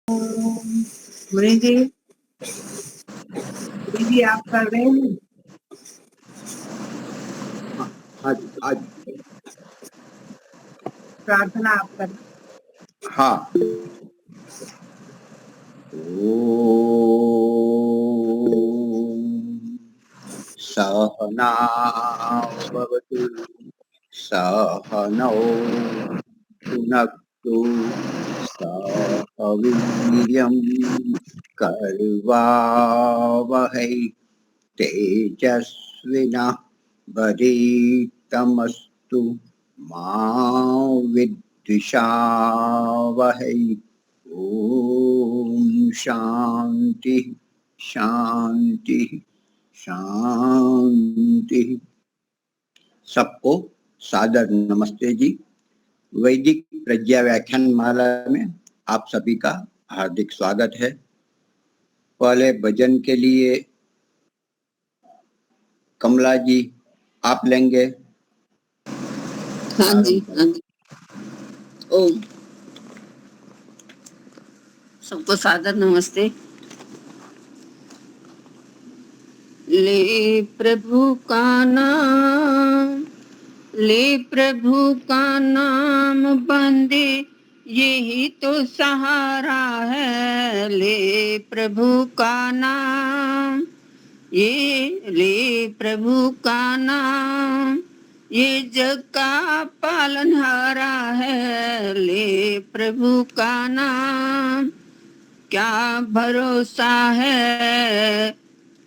मुनि जी, दीदी आप कर रहे हैं? आज आज प्रार्थना आप कर। हाँ। सहनावतु सहनौ भुनक्तु सह वीर्यं कर्वावहै तेजस्विनावधीतमस्तु मा विद्विषावहै। ओम शांति शांति शांति। सबको सादर नमस्ते जी। वैदिक प्रज्ञा व्याख्यान माला में आप सभी का हार्दिक स्वागत है। पहले भजन के लिए कमला जी आप लेंगे। हाँ जी, हाँ जी। ओम सबको सादर नमस्ते। ले प्रभु का नाम, ले प्रभु का नाम बंदे, यही तो सहारा है। ले प्रभु का नाम, ये ले प्रभु का नाम, ये जग का पालनहारा है। ले प्रभु का नाम, क्या भरोसा है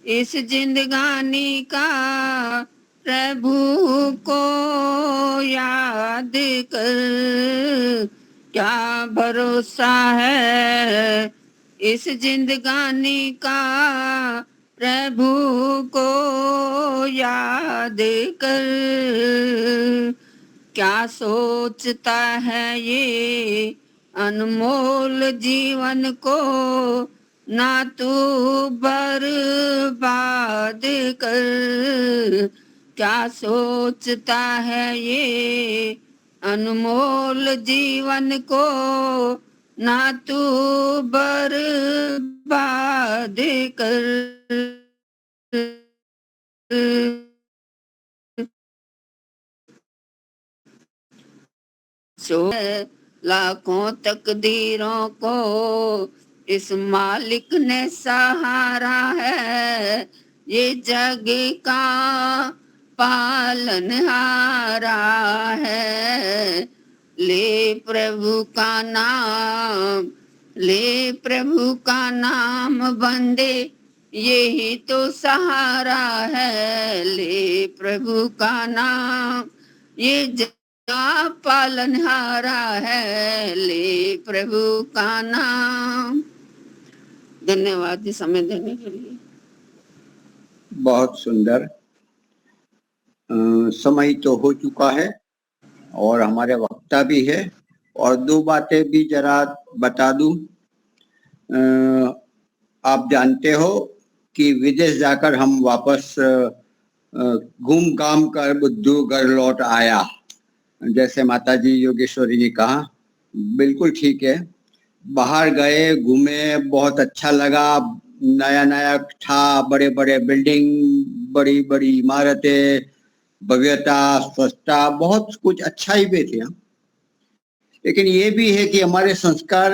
इस जिंदगानी का। प्रभु को याद कर, क्या भरोसा है इस जिंदगानी का। प्रभु को याद कर, क्या सोचता है ये अनमोल जीवन को। ना तू बर्बाद कर, क्या सोचता है ये अनमोल जीवन को। ना तू बर्बाद कर। लाखों तकदीरों को इस मालिक ने सहारा है। ये जग का पालनहारा है। ले प्रभु का नाम, ले प्रभु का नाम बंदे, यही तो सहारा है। ले प्रभु का नाम, ये का पालनहारा है। ले प्रभु का नाम। धन्यवाद जी समय देने के लिए। बहुत सुंदर। समय तो हो चुका है और हमारे वक्ता भी है, और दो बातें भी जरा बता दूं। आप जानते हो कि विदेश जाकर हम वापस घूम काम कर बुद्धू घर लौट आया, जैसे माताजी योगेश्वरी ने कहा। बिल्कुल ठीक है। बाहर गए, घूमे, बहुत अच्छा लगा, नया नया था, बड़े बड़े बिल्डिंग, बड़ी बड़ी इमारतें, भव्यता, स्वच्छता, बहुत कुछ अच्छा ही भी थे। लेकिन ये भी है कि हमारे संस्कार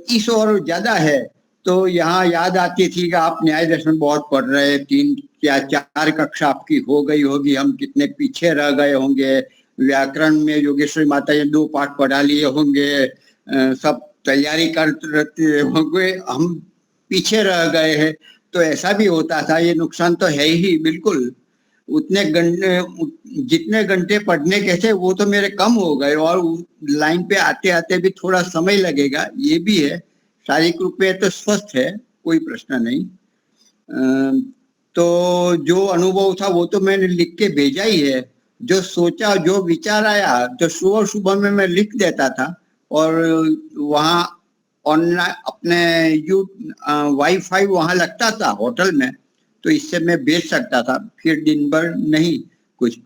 इस और ज्यादा है। तो यहाँ याद आती थी कि आप न्याय दर्शन बहुत पढ़ रहे, 3 या 4 कक्षा आपकी हो गई होगी, हम कितने पीछे रह गए होंगे। व्याकरण में योगेश्वरी माता जी 2 पाठ पढ़ा लिए होंगे, सब तैयारी करते होंगे, हम पीछे रह गए हैं। तो ऐसा भी होता था, ये नुकसान तो है ही बिल्कुल। उतने घंटे, जितने घंटे पढ़ने के थे वो तो मेरे कम हो गए, और लाइन पे आते आते भी थोड़ा समय लगेगा, ये भी है। शारीरिक रूप में तो स्वस्थ है, कोई प्रश्न नहीं। तो जो अनुभव था वो तो मैंने लिख के भेजा ही है। जो सोचा, जो विचार आया, तो सुबह सुबह में मैं लिख देता था, और वहाँ ऑनलाइन अपने वाईफाई वहाँ लगता था होटल में, तो इससे मैं भेज सकता था। फिर दिन भर नहीं कुछ,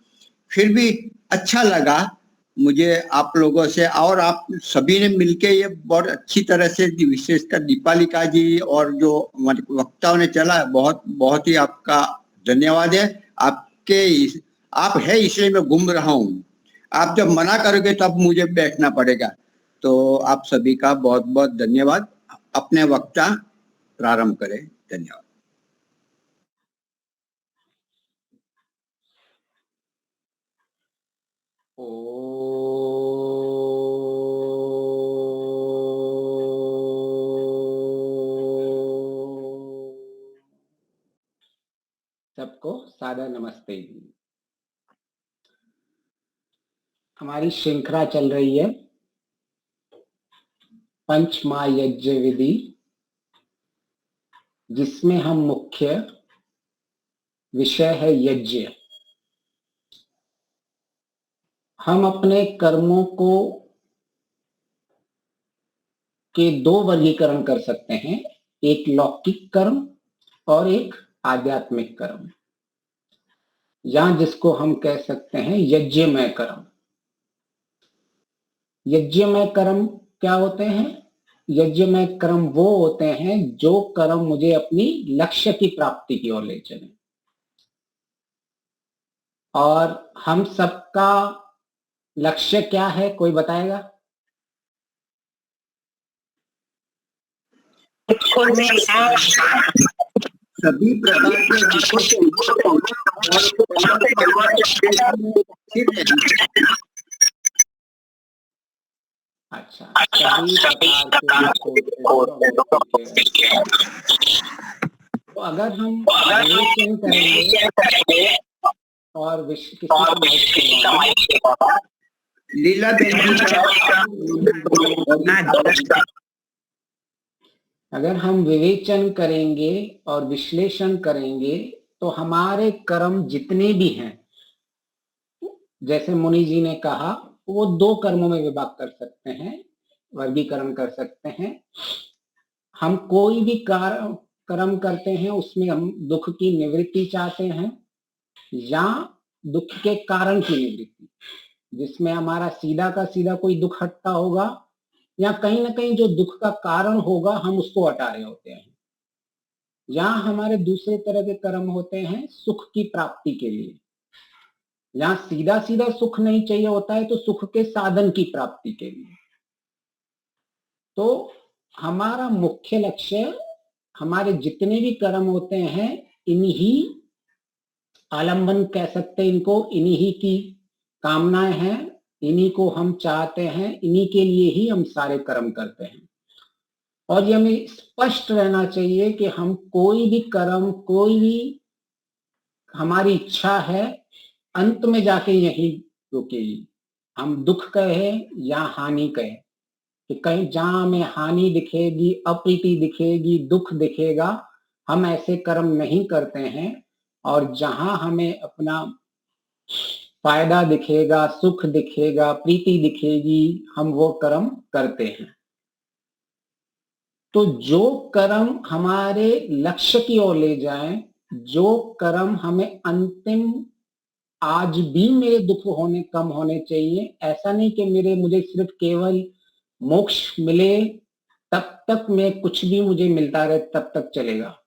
फिर भी अच्छा लगा। मुझे आप लोगों से और आप सभी ने मिलके ये बहुत अच्छी तरह से, विशेषकर दीपालिका जी और जो वक्ताओं ने चला, बहुत बहुत ही आपका धन्यवाद है। आप है इसलिए मैं घूम रहा हूँ। आप जब मना करोगे तब मुझे बैठना पड़ेगा। तो आप सभी का बहुत बहुत धन्यवाद। अपने वक्ता प्रारंभ करें। धन्यवाद। सबको सादर नमस्ते। हमारी श्रृंखला चल रही है पंच महायज्ञ विधि, जिसमें हम मुख्य विषय है यज्ञ। हम अपने कर्मों को के दो वर्गीकरण कर सकते हैं, एक लौकिक कर्म और एक आध्यात्मिक कर्म, या जिसको हम कह सकते हैं यज्ञमय कर्म। यज्ञमय कर्म क्या होते हैं? यज्ञमय कर्म वो होते हैं जो कर्म मुझे अपनी लक्ष्य की प्राप्ति की ओर ले चले। और हम सबका लक्ष्य क्या है, कोई बताएगा? सभी प्रकार के अच्छा, सभी प्रकार के। तो अगर हम विवेचन करेंगे और लीला अगर हम विवेचन करेंगे और विश्लेषण करेंगे तो हमारे कर्म जितने भी हैं, जैसे मुनि जी ने कहा, वो दो कर्मों में विभाग कर सकते हैं, वर्गीकरण कर सकते हैं। हम कोई भी कर्म करते हैं उसमें हम दुख की निवृत्ति चाहते हैं, या दुख के कारण की निवृत्ति, जिसमें हमारा सीधा का सीधा कोई दुख हटता होगा, या कहीं ना कहीं जो दुख का कारण होगा हम उसको हटा रहे होते हैं। या हमारे दूसरे तरह के कर्म होते हैं सुख की प्राप्ति के लिए, जहां सीधा सीधा सुख नहीं चाहिए होता है, तो सुख के साधन की प्राप्ति के लिए। तो हमारा मुख्य लक्ष्य, हमारे जितने भी कर्म होते हैं, इन्हीं आलंबन कह सकते हैं इनको, इन्हीं की कामनाएं हैं, इन्हीं को हम चाहते हैं, इन्हीं के लिए ही हम सारे कर्म करते हैं। और ये हमें स्पष्ट रहना चाहिए कि हम कोई भी कर्म, कोई भी हमारी इच्छा है, अंत में जाके यही रुकेगी। हम दुख कहे या हानि कहे, कि कहीं जहां हमें हानि दिखेगी, अप्रीति दिखेगी, दुख दिखेगा, हम ऐसे कर्म नहीं करते हैं। और जहां हमें अपना फायदा दिखेगा, सुख दिखेगा, प्रीति दिखेगी, हम वो कर्म करते हैं। तो जो कर्म हमारे लक्ष्य की ओर ले जाएं, जो कर्म हमें अंतिम, आज भी मेरे दुख होने कम होने चाहिए, ऐसा नहीं कि मुझे सिर्फ केवल मोक्ष मिले तब तक मैं कुछ भी मुझे मिलता रहे तब तक चलेगा।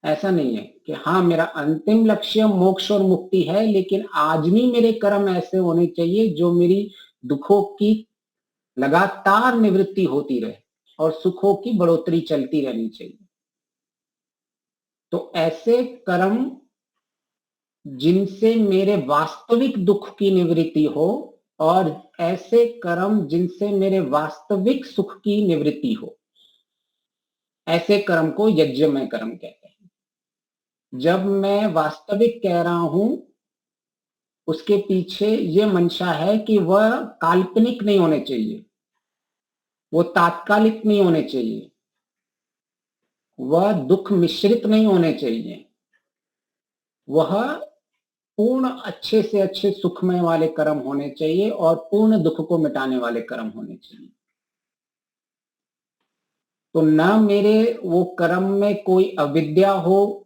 ऐसा नहीं है कि हाँ मेरा अंतिम लक्ष्य मोक्ष और मुक्ति है, लेकिन आज भी मेरे कर्म ऐसे होने चाहिए जो मेरी दुखों की लगातार निवृत्ति होती रहे और सुखों की बढ़ोतरी चलती रहनी चाहिए। तो ऐसे कर्म जिनसे मेरे वास्तविक दुख की निवृत्ति हो, और ऐसे कर्म जिनसे मेरे वास्तविक सुख की निवृत्ति हो, ऐसे कर्म को यज्ञमय कर्म कहते हैं। जब मैं वास्तविक कह रहा हूं, उसके पीछे ये मंशा है कि वह काल्पनिक नहीं होने चाहिए, वो तात्कालिक नहीं होने चाहिए, वह दुख मिश्रित नहीं होने चाहिए, वह पूर्ण अच्छे से अच्छे सुखमय वाले कर्म होने चाहिए और पूर्ण दुख को मिटाने वाले कर्म होने चाहिए। तो न मेरे वो कर्म में कोई अविद्या हो,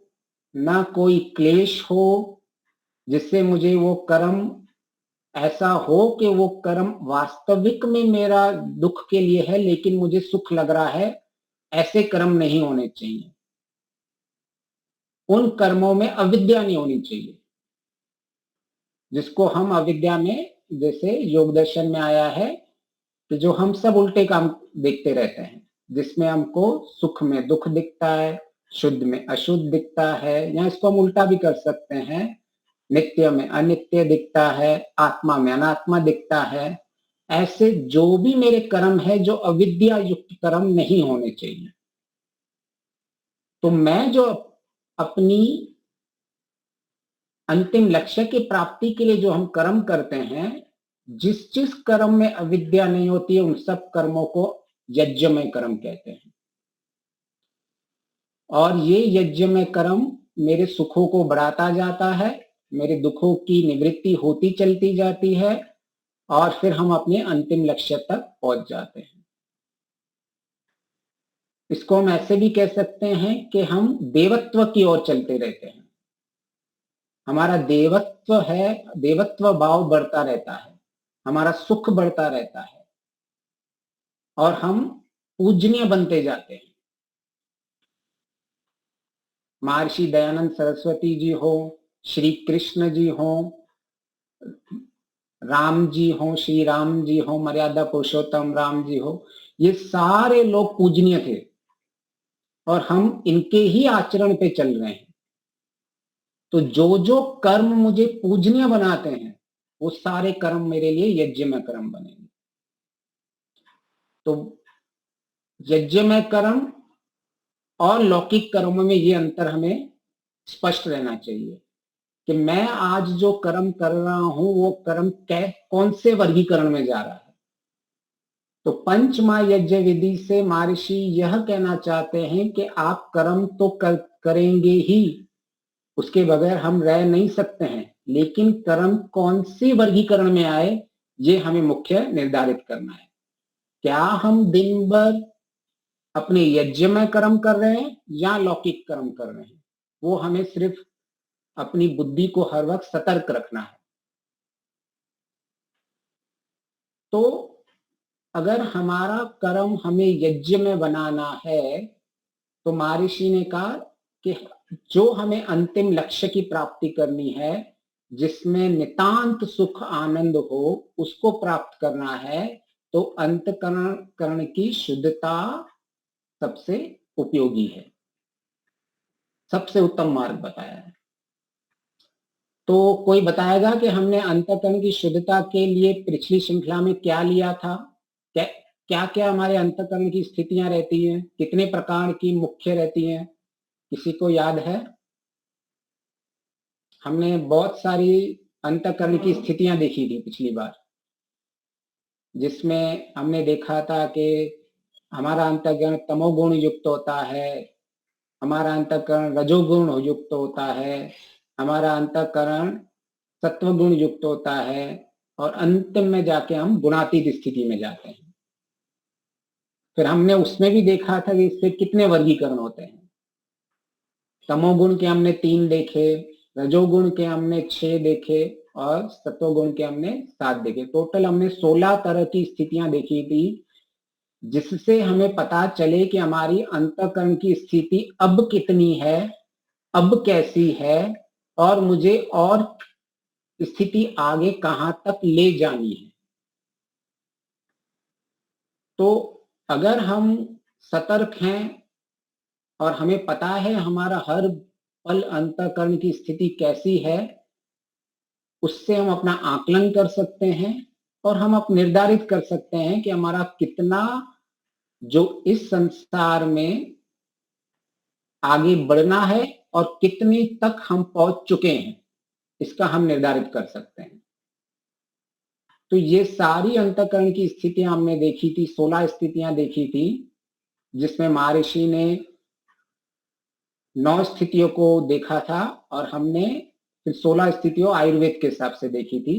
न कोई क्लेश हो, जिससे मुझे वो कर्म ऐसा हो कि वो कर्म वास्तविक में मेरा दुख के लिए है लेकिन मुझे सुख लग रहा है, ऐसे कर्म नहीं होने चाहिए। उन कर्मों में अविद्या नहीं होनी चाहिए, जिसको हम अविद्या में, जैसे योग दर्शन में आया है कि जो हम सब उल्टे काम देखते रहते हैं, जिसमें हमको सुख में दुख दिखता है, शुद्ध में अशुद्ध दिखता है, या इसको हम उल्टा भी कर सकते हैं, नित्य में अनित्य दिखता है, आत्मा में अनात्मा दिखता है। ऐसे जो भी मेरे कर्म है जो अविद्या युक्त कर्म नहीं होने चाहिए। तो मैं जो अपनी अंतिम लक्ष्य की प्राप्ति के लिए जो हम कर्म करते हैं, जिस जिस कर्म में अविद्या नहीं होती है उन सब कर्मों को यज्ञमय कर्म कहते हैं। और ये यज्ञमय कर्म मेरे सुखों को बढ़ाता जाता है, मेरे दुखों की निवृत्ति होती चलती जाती है, और फिर हम अपने अंतिम लक्ष्य तक पहुंच जाते हैं। इसको हम ऐसे भी कह सकते हैं कि हम देवत्व की ओर चलते रहते हैं। हमारा देवत्व है, देवत्व भाव बढ़ता रहता है, हमारा सुख बढ़ता रहता है, और हम पूजनीय बनते जाते हैं। महर्षि दयानंद सरस्वती जी हो, श्री कृष्ण जी हो, राम जी हो, श्री राम जी हो, मर्यादा पुरुषोत्तम राम जी हो, ये सारे लोग पूजनीय थे और हम इनके ही आचरण पे चल रहे हैं। तो जो जो कर्म मुझे पूजनीय बनाते हैं वो सारे कर्म मेरे लिए यज्ञमय कर्म बनेंगे। तो यज्ञमय कर्म और लौकिक कर्मों में ये अंतर हमें स्पष्ट रहना चाहिए कि मैं आज जो कर्म कर रहा हूं वो कर्म कौन से वर्गीकरण में जा रहा है। तो पंच महायज्ञ विधि से महर्षि यह कहना चाहते हैं कि आप कर्म तो करेंगे ही, उसके बगैर हम रह नहीं सकते हैं, लेकिन कर्म कौन से वर्गीकरण में आए ये हमें मुख्य निर्धारित करना है। क्या हम दिन भर अपने यज्ञमय कर्म कर रहे हैं या लौकिक कर्म कर रहे हैं, वो हमें सिर्फ अपनी बुद्धि को हर वक्त सतर्क रखना है। तो अगर हमारा कर्म हमें यज्ञ में बनाना है तो महर्षि ने कहा कि जो हमें अंतिम लक्ष्य की प्राप्ति करनी है, जिसमें नितांत सुख आनंद हो, उसको प्राप्त करना है, तो अंतःकरण की शुद्धता सबसे उपयोगी है, सबसे उत्तम मार्ग बताया है। तो कोई बताएगा कि हमने अंतःकरण की शुद्धता के लिए पिछली श्रृंखला में क्या लिया था, क्या क्या हमारे अंतःकरण की स्थितियां रहती हैं, कितने प्रकार की मुख्य रहती हैं, किसी को याद है? हमने बहुत सारी अंतःकरण की स्थितियां देखी थी पिछली बार, जिसमें हमने देखा था कि हमारा अंतःकरण तमोगुण युक्त होता है, हमारा अंतःकरण रजोगुण युक्त होता है, हमारा अंतःकरण सत्वगुण युक्त होता है, और अंतिम में जाके हम गुणातीत स्थिति में जाते हैं। फिर हमने उसमें भी देखा था कि इससे कितने वर्गीकरण होते हैं। तमोगुण के हमने 3 देखे, रजोगुण के हमने 6 देखे, और सत्वगुण के हमने 7 देखे। टोटल हमने 16 तरह की स्थितियां देखी थी, जिससे हमें पता चले कि हमारी अंतःकरण की स्थिति अब कितनी है, अब कैसी है, और मुझे और स्थिति आगे कहां तक ले जानी है। तो अगर हम सतर्क हैं और हमें पता है हमारा हर पल अंतःकरण की स्थिति कैसी है, उससे हम अपना आकलन कर सकते हैं और हम अब निर्धारित कर सकते हैं कि हमारा कितना जो इस संसार में आगे बढ़ना है और कितने तक हम पहुंच चुके हैं, इसका हम निर्धारित कर सकते हैं। तो ये सारी अंतःकरण की स्थितियां हमने देखी थी, 16 स्थितियां देखी थी, जिसमें महर्षि ने 9 स्थितियों को देखा था, और हमने फिर 16 स्थितियों आयुर्वेद के हिसाब से देखी थी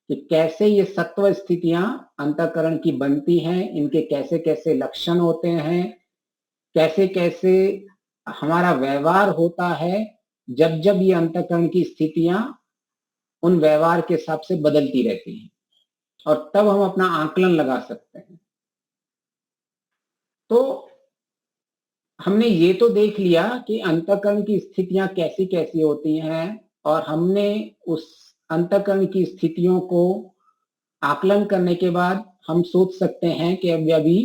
कि कैसे ये सत्व स्थितियां अंतःकरण की बनती हैं, इनके कैसे कैसे लक्षण होते हैं, कैसे कैसे हमारा व्यवहार होता है जब जब ये अंतःकरण की स्थितियां उन व्यवहार के हिसाब से बदलती रहती हैं और तब हम अपना आकलन लगा सकते हैं। तो हमने ये तो देख लिया कि अंतःकरण की स्थितियां कैसी कैसी होती हैं और हमने उस अंतःकरण की स्थितियों को आकलन करने के बाद हम सोच सकते हैं कि अभी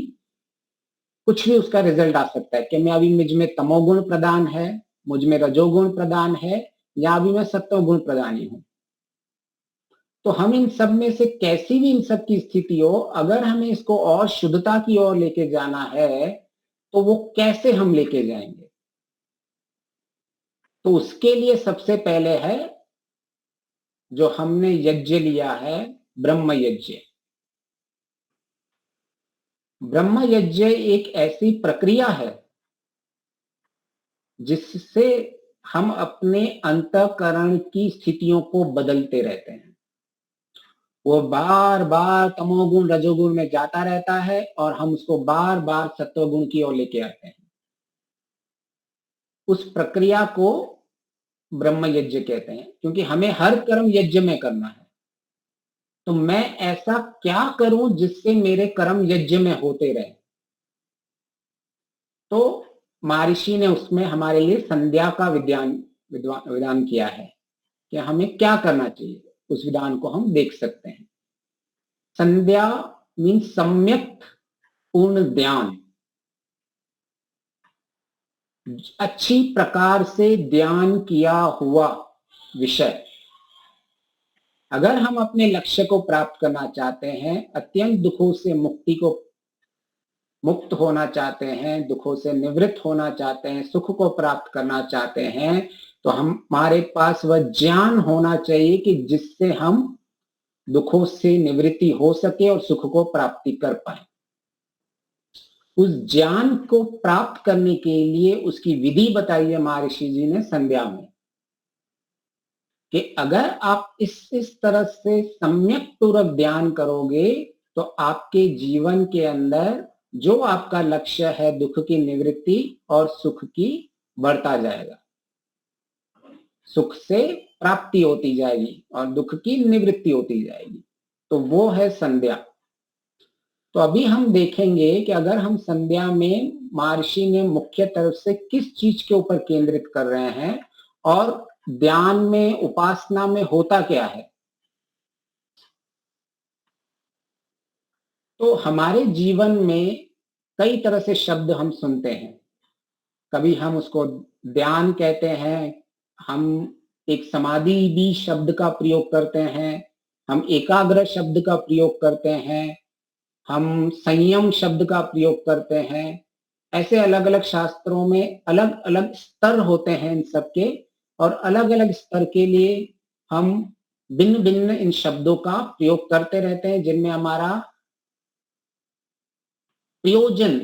कुछ भी उसका रिजल्ट आ सकता है कि मैं अभी मुझ में तमोगुण प्रधान है, मुझ में रजोगुण प्रधान है, या अभी मैं सत्वगुण प्रधानी हूं। तो हम इन सब में से कैसी भी इन सब की स्थिति हो, अगर हमें इसको और शुद्धता की ओर लेके जाना है तो वो कैसे हम लेके जाएंगे? तो उसके लिए सबसे पहले है जो हमने यज्ञ लिया है, ब्रह्म यज्ञ। ब्रह्म यज्ञ एक ऐसी प्रक्रिया है जिससे हम अपने अंतःकरण की स्थितियों को बदलते रहते हैं। वो बार बार तमोगुण रजोगुण में जाता रहता है और हम उसको बार बार सत्वगुण की ओर लेके आते हैं। उस प्रक्रिया को ब्रह्म यज्ञ कहते हैं, क्योंकि हमें हर कर्म यज्ञ में करना है। तो मैं ऐसा क्या करूं जिससे मेरे कर्म यज्ञ में होते रहे? तो महर्षि ने उसमें हमारे लिए संध्या का विधान किया है कि हमें क्या करना चाहिए। उस विधान को हम देख सकते हैं। संध्या मीन्स सम्यक पूर्ण ध्यान, अच्छी प्रकार से ध्यान किया हुआ विषय। अगर हम अपने लक्ष्य को प्राप्त करना चाहते हैं, अत्यंत दुखों से मुक्त होना चाहते हैं, दुखों से निवृत्त होना चाहते हैं, सुख को प्राप्त करना चाहते हैं, तो हमारे पास वह ज्ञान होना चाहिए कि जिससे हम दुखों से निवृत्ति हो सके और सुख को प्राप्ति कर पाए। उस ज्ञान को प्राप्त करने के लिए उसकी विधि बताई है महर्षि जी ने संध्या में, कि अगर आप इस तरह से सम्यक पूर्वक ध्यान करोगे तो आपके जीवन के अंदर जो आपका लक्ष्य है, दुख की निवृत्ति और सुख की, बढ़ता जाएगा। सुख से प्राप्ति होती जाएगी और दुख की निवृत्ति होती जाएगी। तो वो है संध्या। तो अभी हम देखेंगे कि अगर हम संध्या में महर्षि ने मुख्य तरफ से किस चीज के ऊपर केंद्रित कर रहे हैं और ध्यान में, उपासना में होता क्या है। तो हमारे जीवन में कई तरह से शब्द हम सुनते हैं। कभी हम उसको ध्यान कहते हैं, हम एक समाधि भी शब्द का प्रयोग करते हैं, हम एकाग्र शब्द का प्रयोग करते हैं, हम संयम शब्द का प्रयोग करते हैं। ऐसे अलग अलग शास्त्रों में अलग अलग स्तर होते हैं इन सबके, और अलग अलग स्तर के लिए हम भिन्न भिन्न इन शब्दों का प्रयोग करते रहते हैं, जिनमें हमारा प्रयोजन,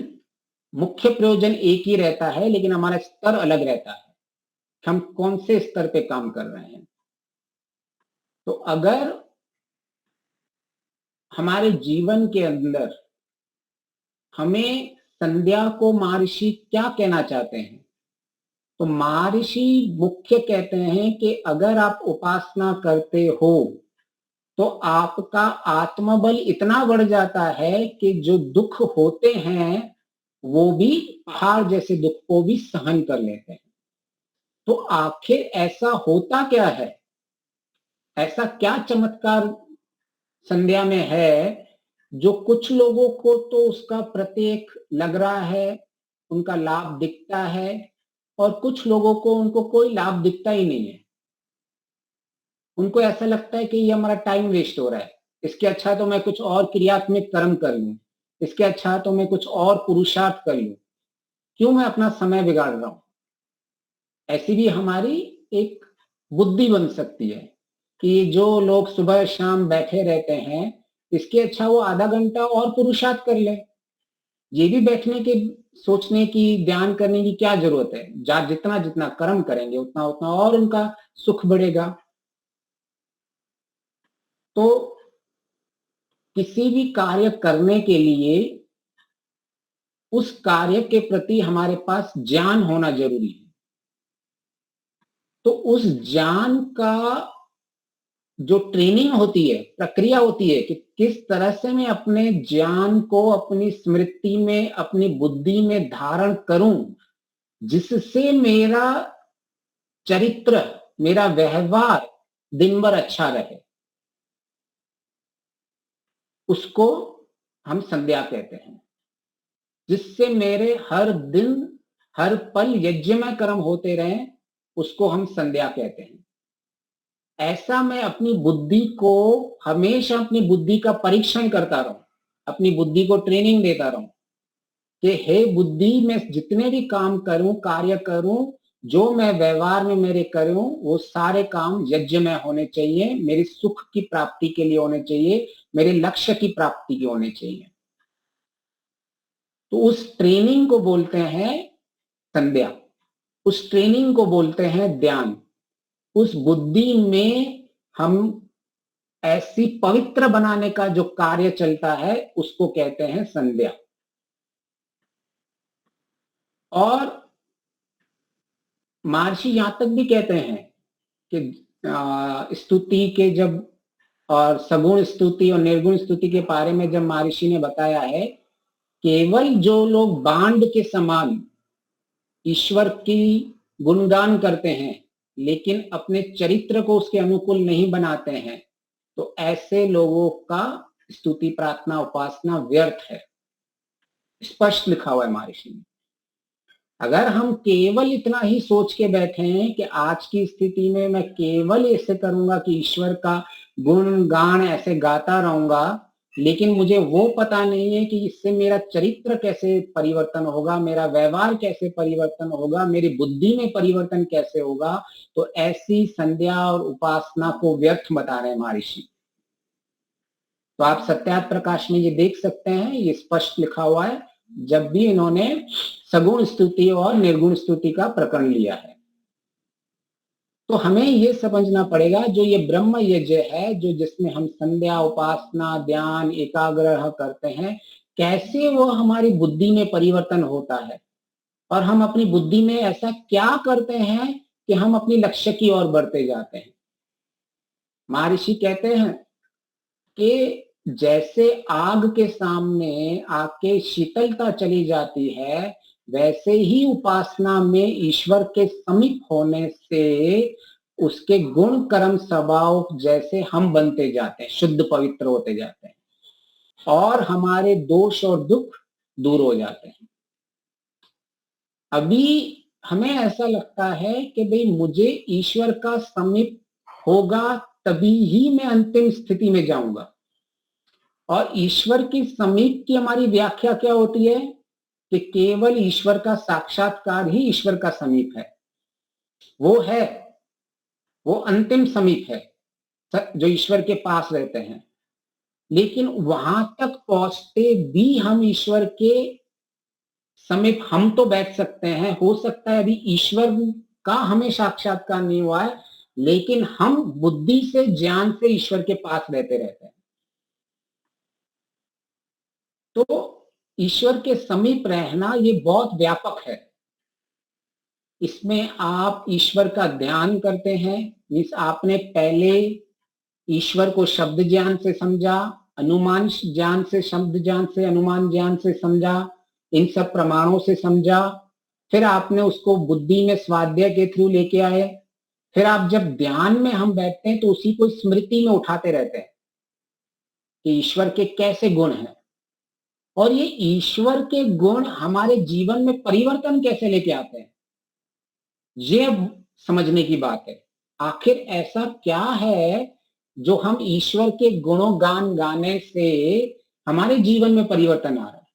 मुख्य प्रयोजन एक ही रहता है, लेकिन हमारा स्तर अलग रहता है, हम कौन से स्तर पे काम कर रहे हैं। तो अगर हमारे जीवन के अंदर हमें संध्या को महर्षि क्या कहना चाहते हैं, तो महर्षि मुख्य कहते हैं कि अगर आप उपासना करते हो तो आपका आत्मबल इतना बढ़ जाता है कि जो दुख होते हैं वो भी पहाड़ जैसे दुख को भी सहन कर लेते हैं। तो आखिर ऐसा होता क्या है, ऐसा क्या चमत्कार संध्या में है जो कुछ लोगों को तो उसका प्रत्येक लग रहा है, उनका लाभ दिखता है, और कुछ लोगों को उनको कोई लाभ दिखता ही नहीं है। उनको ऐसा लगता है कि ये हमारा टाइम वेस्ट हो रहा है, इसके अच्छा तो मैं कुछ और क्रियात्मक कर्म कर लूं, इसके अच्छा तो मैं कुछ और पुरुषार्थ कर लूं, क्यों मैं अपना समय बिगाड़ रहा हूं। ऐसी भी हमारी एक बुद्धि बन सकती है कि जो लोग सुबह शाम बैठे रहते हैं, इसके अच्छा वो आधा घंटा और पुरुषार्थ कर ले। ये भी बैठने के, सोचने की, ध्यान करने की क्या जरूरत है। जितना जितना कर्म करेंगे उतना उतना और उनका सुख बढ़ेगा। तो किसी भी कार्य करने के लिए उस कार्य के प्रति हमारे पास ज्ञान होना जरूरी है। तो उस ज्ञान का जो ट्रेनिंग होती है, प्रक्रिया होती है कि किस तरह से मैं अपने ज्ञान को अपनी स्मृति में, अपनी बुद्धि में धारण करूं, जिससे मेरा चरित्र, मेरा व्यवहार दिन भर अच्छा रहे, उसको हम संध्या कहते हैं। जिससे मेरे हर दिन, हर पल यज्ञमय कर्म होते रहें, उसको हम संध्या कहते हैं। ऐसा मैं अपनी बुद्धि को हमेशा, अपनी बुद्धि का परीक्षण करता रहूं, अपनी बुद्धि को ट्रेनिंग देता रहूं कि हे बुद्धि, मैं जितने भी काम करूं, कार्य करूं, जो मैं व्यवहार में मेरे करूं, वो सारे काम यज्ञ में होने चाहिए, मेरी सुख की प्राप्ति के लिए होने चाहिए, मेरे लक्ष्य की प्राप्ति के होने चाहिए। तो उस ट्रेनिंग को बोलते हैं संध्या, उस ट्रेनिंग को बोलते हैं ध्यान। उस बुद्धि में हम ऐसी पवित्र बनाने का जो कार्य चलता है, उसको कहते हैं संध्या। और महर्षि यहां तक भी कहते हैं कि स्तुति के जब, और सगुण स्तुति और निर्गुण स्तुति के बारे में जब महर्षि ने बताया है, केवल जो लोग बांड के समान ईश्वर की गुणगान करते हैं लेकिन अपने चरित्र को उसके अनुकूल नहीं बनाते हैं, तो ऐसे लोगों का स्तुति, प्रार्थना, उपासना व्यर्थ है। स्पष्ट लिखा हुआ है महर्षि ने। अगर हम केवल इतना ही सोच के बैठे हैं कि आज की स्थिति में मैं केवल ऐसे करूंगा कि ईश्वर का गुण गान ऐसे गाता रहूंगा, लेकिन मुझे वो पता नहीं है कि इससे मेरा चरित्र कैसे परिवर्तन होगा, मेरा व्यवहार कैसे परिवर्तन होगा, मेरी बुद्धि में परिवर्तन कैसे होगा, तो ऐसी संध्या और उपासना को व्यर्थ बता रहे हैं महर्षि। तो आप सत्यार्थ प्रकाश में ये देख सकते हैं, ये स्पष्ट लिखा हुआ है जब भी इन्होंने सगुण स्तुति और निर्गुण स्तुति का प्रकरण लिया है। तो हमें ये समझना पड़ेगा, जो ये ब्रह्म यज्ञ है, जो जिसमें हम संध्या, उपासना, ध्यान, एकाग्रह करते हैं, कैसे वो हमारी बुद्धि में परिवर्तन होता है, और हम अपनी बुद्धि में ऐसा क्या करते हैं कि हम अपनी लक्ष्य की ओर बढ़ते जाते हैं। महर्षि कहते हैं कि जैसे आग के सामने आके शीतलता चली जाती है, वैसे ही उपासना में ईश्वर के समीप होने से उसके गुण, कर्म, स्वभाव जैसे हम बनते जाते हैं, शुद्ध पवित्र होते जाते हैं, और हमारे दोष और दुख दूर हो जाते हैं। अभी हमें ऐसा लगता है कि भाई मुझे ईश्वर का समीप होगा तभी ही मैं अंतिम स्थिति में जाऊंगा। और ईश्वर की समीप की हमारी व्याख्या क्या होती है कि केवल ईश्वर का साक्षात्कार ही ईश्वर का समीप है। वो है, वो अंतिम समीप है जो ईश्वर के पास रहते हैं। लेकिन वहां तक पहुंचते भी हम ईश्वर के समीप हम तो बैठ सकते हैं, हो सकता है अभी ईश्वर का हमें साक्षात्कार नहीं हुआ है, लेकिन हम बुद्धि से, ज्ञान से ईश्वर के पास रहते हैं। तो ईश्वर के समीप रहना ये बहुत व्यापक है। इसमें आप ईश्वर का ध्यान करते हैं, मीन्स आपने पहले ईश्वर को शब्द ज्ञान से समझा, अनुमान ज्ञान से, शब्द ज्ञान से, अनुमान ज्ञान से समझा, इन सब प्रमाणों से समझा, फिर आपने उसको बुद्धि में स्वाध्याय के थ्रू लेके आए, फिर आप जब ध्यान में हम बैठते हैं तो उसी को स्मृति में उठाते रहते हैं कि ईश्वर के कैसे गुण हैं, और ये ईश्वर के गुण हमारे जीवन में परिवर्तन कैसे लेके आते हैं, ये समझने की बात है। आखिर ऐसा क्या है जो हम ईश्वर के गुणों गान गाने से हमारे जीवन में परिवर्तन आ रहा है,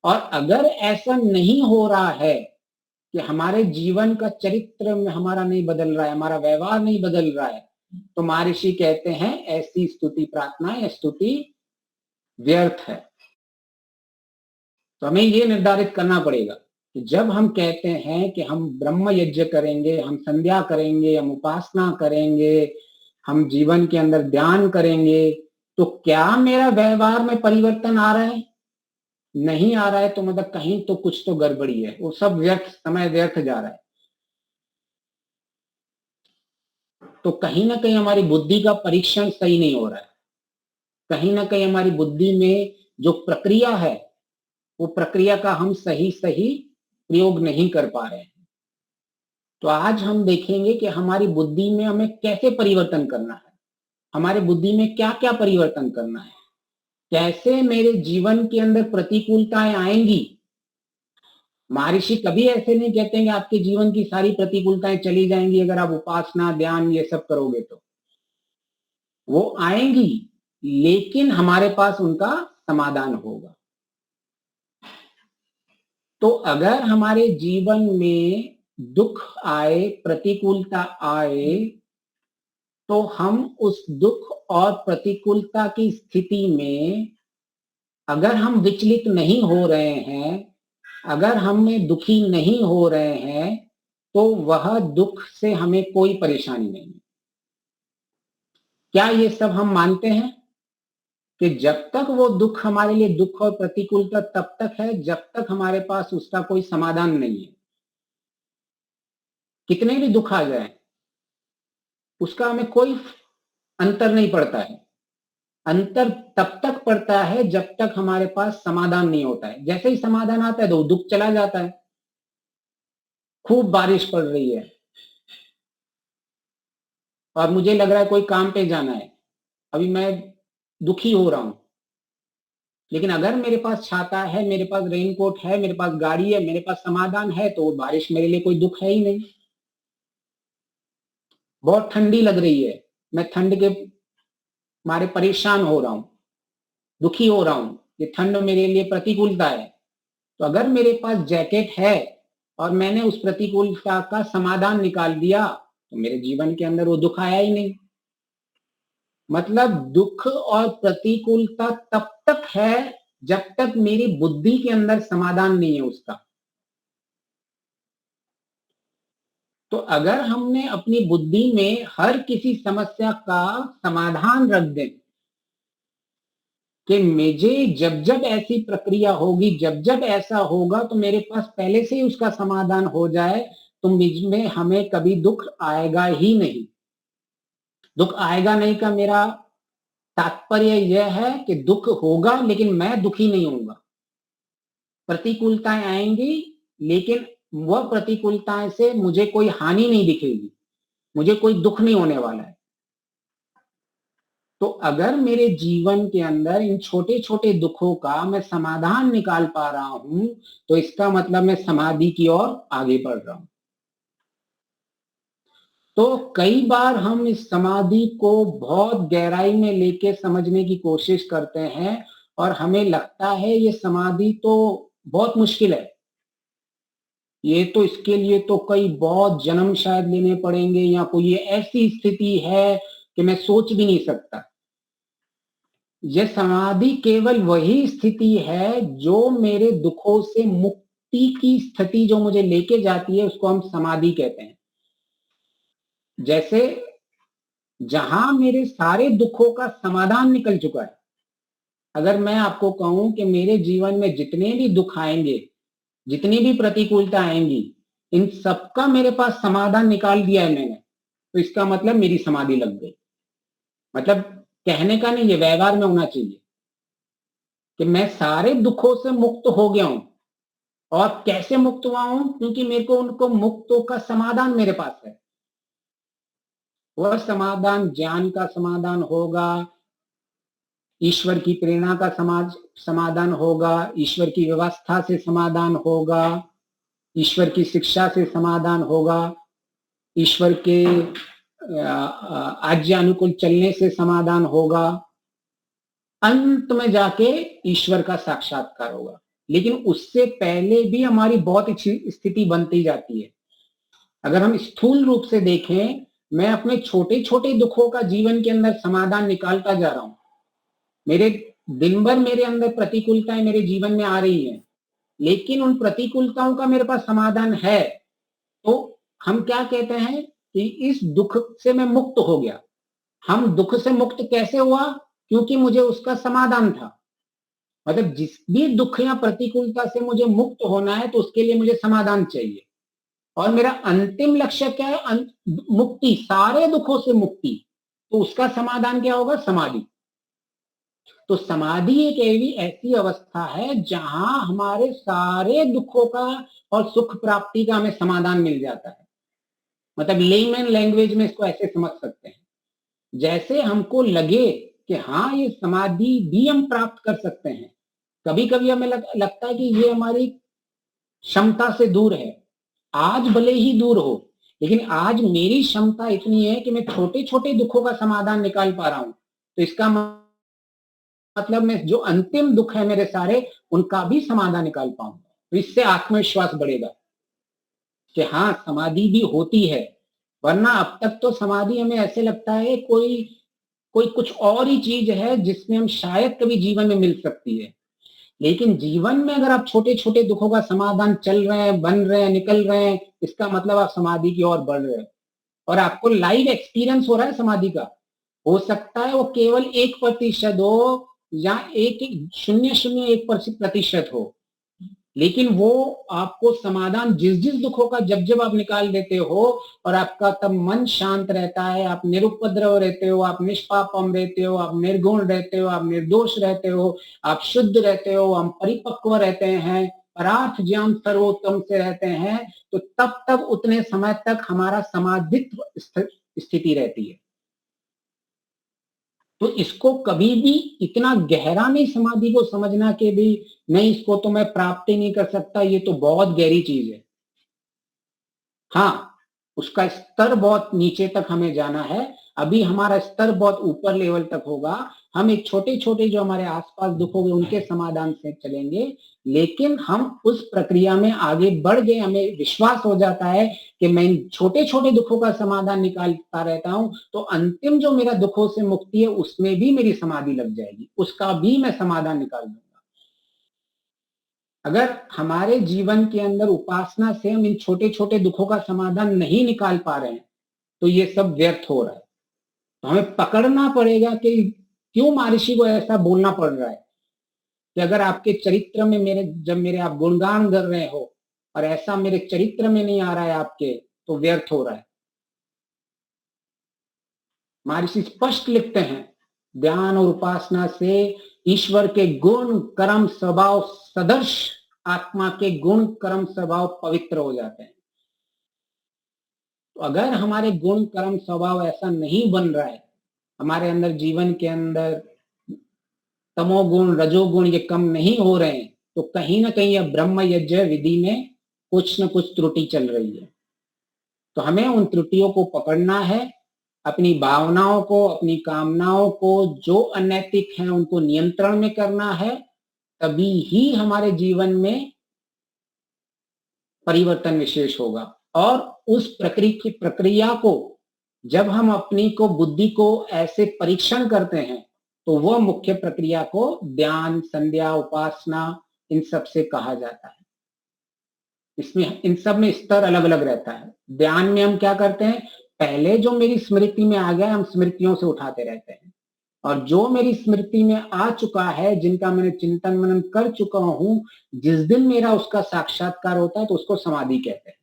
और अगर ऐसा नहीं हो रहा है कि हमारे जीवन का चरित्र में हमारा नहीं बदल रहा है, हमारा व्यवहार नहीं बदल रहा है, तो महर्षि कहते हैं ऐसी स्तुति, प्रार्थना या स्तुति व्यर्थ है। तो हमें ये निर्धारित करना पड़ेगा कि जब हम कहते हैं कि हम ब्रह्म यज्ञ करेंगे, हम संध्या करेंगे, हम उपासना करेंगे, हम जीवन के अंदर ध्यान करेंगे, तो क्या मेरा व्यवहार में परिवर्तन आ रहा है? नहीं आ रहा है तो मतलब कहीं तो कुछ तो गड़बड़ी है, वो सब व्यर्थ, समय व्यर्थ जा रहा है। तो कहीं ना कहीं हमारी बुद्धि का परीक्षण सही नहीं हो रहा है, कहीं ना कहीं हमारी बुद्धि में जो प्रक्रिया है वो प्रक्रिया का हम सही प्रयोग नहीं कर पा रहे हैं। तो आज हम देखेंगे कि हमारी बुद्धि में हमें कैसे परिवर्तन करना है, हमारे बुद्धि में क्या क्या परिवर्तन करना है, कैसे मेरे जीवन के अंदर प्रतिकूलताएं आएंगी। महर्षि कभी ऐसे नहीं कहते हैं कि आपके जीवन की सारी प्रतिकूलताएं चली जाएंगी अगर आप उपासना ध्यान ये सब करोगे, तो वो आएंगी, लेकिन हमारे पास उनका समाधान होगा। तो अगर हमारे जीवन में दुख आए, प्रतिकूलता आए, तो हम उस दुख और प्रतिकूलता की स्थिति में अगर हम विचलित नहीं हो रहे हैं, अगर हमें दुखी नहीं हो रहे हैं, तो वह दुख से हमें कोई परेशानी नहीं है। क्या ये सब हम मानते हैं कि जब तक वो दुख हमारे लिए दुख और प्रतिकूलता तब तक है जब तक हमारे पास उसका कोई समाधान नहीं है। कितने भी दुख आ जाए उसका हमें कोई अंतर नहीं पड़ता है। अंतर तब तक पड़ता है जब तक हमारे पास समाधान नहीं होता है। जैसे ही समाधान आता है तो दुख चला जाता है। खूब बारिश पड़ रही है और मुझे लग रहा है कोई काम पे जाना है, अभी मैं दुखी हो रहा हूं, लेकिन अगर मेरे पास छाता है, मेरे पास रेनकोट है, मेरे पास गाड़ी है, मेरे पास समाधान है, तो बारिश मेरे लिए कोई दुख है ही नहीं। बहुत ठंडी लग रही है, मैं ठंड के मारे परेशान हो रहा हूं, दुखी हो रहा हूं, ये ठंड मेरे लिए प्रतिकूलता है। तो अगर मेरे पास जैकेट है और मैंने उस प्रतिकूलता का समाधान निकाल दिया तो मेरे जीवन के अंदर वो दुख आया ही नहीं। मतलब दुख और प्रतिकूलता तब तक है जब तक मेरी बुद्धि के अंदर समाधान नहीं है उसका। तो अगर हमने अपनी बुद्धि में हर किसी समस्या का समाधान रख दें कि मुझे जब जब ऐसी प्रक्रिया होगी, जब जब ऐसा होगा, तो मेरे पास पहले से ही उसका समाधान हो जाए, तो मुझ में हमें कभी दुख आएगा ही नहीं। दुख आएगा नहीं का मेरा तात्पर्य यह है कि दुख होगा लेकिन मैं दुखी नहीं होऊंगा। प्रतिकूलताएं आएंगी लेकिन वह प्रतिकूलताएं से मुझे कोई हानि नहीं दिखेगी, मुझे कोई दुख नहीं होने वाला है। तो अगर मेरे जीवन के अंदर इन छोटे छोटे दुखों का मैं समाधान निकाल पा रहा हूं, तो इसका मतलब मैं समाधि की ओर आगे बढ़ रहा हूं। तो कई बार हम इस समाधि को बहुत गहराई में लेके समझने की कोशिश करते हैं और हमें लगता है ये समाधि तो बहुत मुश्किल है, ये तो इसके लिए तो कई बहुत जन्म शायद लेने पड़ेंगे, या कोई ऐसी स्थिति है कि मैं सोच भी नहीं सकता। यह समाधि केवल वही स्थिति है जो मेरे दुखों से मुक्ति की स्थिति जो मुझे लेके जाती है, उसको हम समाधि कहते हैं। जैसे जहां मेरे सारे दुखों का समाधान निकल चुका है, अगर मैं आपको कहूं कि मेरे जीवन में जितने भी दुख आएंगे, जितनी भी प्रतिकूलता आएंगी, इन सबका मेरे पास समाधान निकाल दिया है मैंने, तो इसका मतलब मेरी समाधि लग गई। मतलब कहने का नहीं, ये व्यवहार में होना चाहिए कि मैं सारे दुखों से मुक्त हो गया हूं। और कैसे मुक्त हुआ हूं? क्योंकि मेरे को उनको मुक्तों का समाधान मेरे पास है। वह समाधान ज्ञान का समाधान होगा, ईश्वर की प्रेरणा का समाधान होगा, ईश्वर की व्यवस्था से समाधान होगा, ईश्वर की शिक्षा से समाधान होगा, ईश्वर के आज्ञा अनुकूल चलने से समाधान होगा। अंत में जाके ईश्वर का साक्षात्कार होगा। लेकिन उससे पहले भी हमारी बहुत अच्छी स्थिति बनती जाती है। अगर हम स्थूल रूप से देखें, मैं अपने छोटे छोटे दुखों का जीवन के अंदर समाधान निकालता जा रहा हूं। मेरे दिन भर मेरे अंदर प्रतिकूलताएं मेरे जीवन में आ रही हैं, लेकिन उन प्रतिकूलताओं का मेरे पास समाधान है। तो हम क्या कहते हैं कि इस दुख से मैं मुक्त हो गया। हम दुख से मुक्त कैसे हुआ? क्योंकि मुझे उसका समाधान था। मतलब जिस भी दुख या प्रतिकूलता से मुझे मुक्त होना है तो उसके लिए मुझे समाधान चाहिए, और मेरा अंतिम लक्ष्य क्या है? मुक्ति, सारे दुखों से मुक्ति। तो उसका समाधान क्या होगा? समाधि। तो समाधि एक ऐसी अवस्था है जहां हमारे सारे दुखों का और सुख प्राप्ति का हमें समाधान मिल जाता है। मतलब लेमैन लैंग्वेज में इसको ऐसे समझ सकते हैं, जैसे हमको लगे कि हाँ ये समाधि भी हम प्राप्त कर सकते हैं। कभी कभी हमें लगता है कि ये हमारी क्षमता से दूर है। आज भले ही दूर हो, लेकिन आज मेरी क्षमता इतनी है कि मैं छोटे छोटे दुखों का समाधान निकाल पा रहा हूं। तो इसका मतलब मैं जो अंतिम दुख है मेरे सारे, उनका भी समाधान निकाल पाऊंगा। तो इससे आत्मविश्वास बढ़ेगा कि हाँ समाधि भी होती है। वरना अब तक तो समाधि हमें ऐसे लगता है कोई कुछ और ही चीज है जिसमें हम शायद कभी जीवन में मिल सकती है। लेकिन जीवन में अगर आप छोटे छोटे दुखों का समाधान चल रहे हैं, बन रहे हैं, निकल रहे हैं, इसका मतलब आप समाधि की ओर बढ़ रहे हैं और आपको लाइव एक्सपीरियंस हो रहा है समाधि का। हो सकता है वो केवल 1% हो या 0.01% हो, लेकिन वो आपको समाधान जिस जिस दुखों का जब आप निकाल देते हो और आपका तब मन शांत रहता है, आप निरुपद्रव रहते हो, आप निष्पापम रहते हो, आप निर्गुण रहते हो, आप निर्दोष रहते हो, आप शुद्ध रहते हो, हम परिपक्व रहते हैं, परार्थ ज्ञान सर्वोत्तम से रहते हैं, तो तब उतने समय तक हमारा समाधित्व स्थिति रहती है। तो इसको कभी भी इतना गहरा नहीं समाधि को समझना कि भी नहीं इसको तो मैं प्राप्त ही नहीं कर सकता, ये तो बहुत गहरी चीज है। हाँ, उसका स्तर बहुत नीचे तक हमें जाना है। अभी हमारा स्तर बहुत ऊपर लेवल तक होगा। हम एक छोटे छोटे जो हमारे आसपास दुख होंगे उनके समाधान से चलेंगे, लेकिन हम उस प्रक्रिया में आगे बढ़ गए, हमें विश्वास हो जाता है कि मैं इन छोटे छोटे दुखों का समाधान निकालता रहता हूं, तो अंतिम जो मेरा दुखों से मुक्ति है उसमें भी मेरी समाधि लग जाएगी, उसका भी मैं समाधान निकाल दूंगा। अगर हमारे जीवन के अंदर उपासना से हम इन छोटे छोटे दुखों का समाधान नहीं निकाल पा रहे हैं, तो ये सब व्यर्थ हो रहा है। तो हमें पकड़ना पड़ेगा कि क्यों महर्षि को ऐसा बोलना पड़ रहा है कि अगर आपके चरित्र में जब मेरे आप गुणगान कर रहे हो और ऐसा मेरे चरित्र में नहीं आ रहा है आपके, तो व्यर्थ हो रहा है। महर्षि स्पष्ट लिखते हैं, ध्यान और उपासना से ईश्वर के गुण कर्म स्वभाव सदर्श आत्मा के गुण कर्म स्वभाव पवित्र हो जाते हैं। तो अगर हमारे गुण कर्म स्वभाव ऐसा नहीं बन रहा है, हमारे अंदर जीवन के अंदर तमोगुण रजोगुण ये कम नहीं हो रहे हैं, तो कहीं ना कहीं यह ब्रह्म यज्ञ विधि में कुछ न कुछ त्रुटि चल रही है। तो हमें उन त्रुटियों को पकड़ना है, अपनी भावनाओं को, अपनी कामनाओं को जो अनैतिक हैं उनको नियंत्रण में करना है, तभी ही हमारे जीवन में परिवर्तन विशेष होगा। और उस प्रक्रिया को जब हम अपनी को बुद्धि को ऐसे परीक्षण करते हैं, तो वह मुख्य प्रक्रिया को ध्यान, संध्या, उपासना इन सब से कहा जाता है। इसमें इन सब में स्तर अलग अलग रहता है। ध्यान में हम क्या करते हैं, पहले जो मेरी स्मृति में आ गया हम स्मृतियों से उठाते रहते हैं, और जो मेरी स्मृति में आ चुका है, जिनका मैंने चिंतन मनन कर चुका हूं, जिस दिन मेरा उसका साक्षात्कार होता है तो उसको समाधि कहते हैं।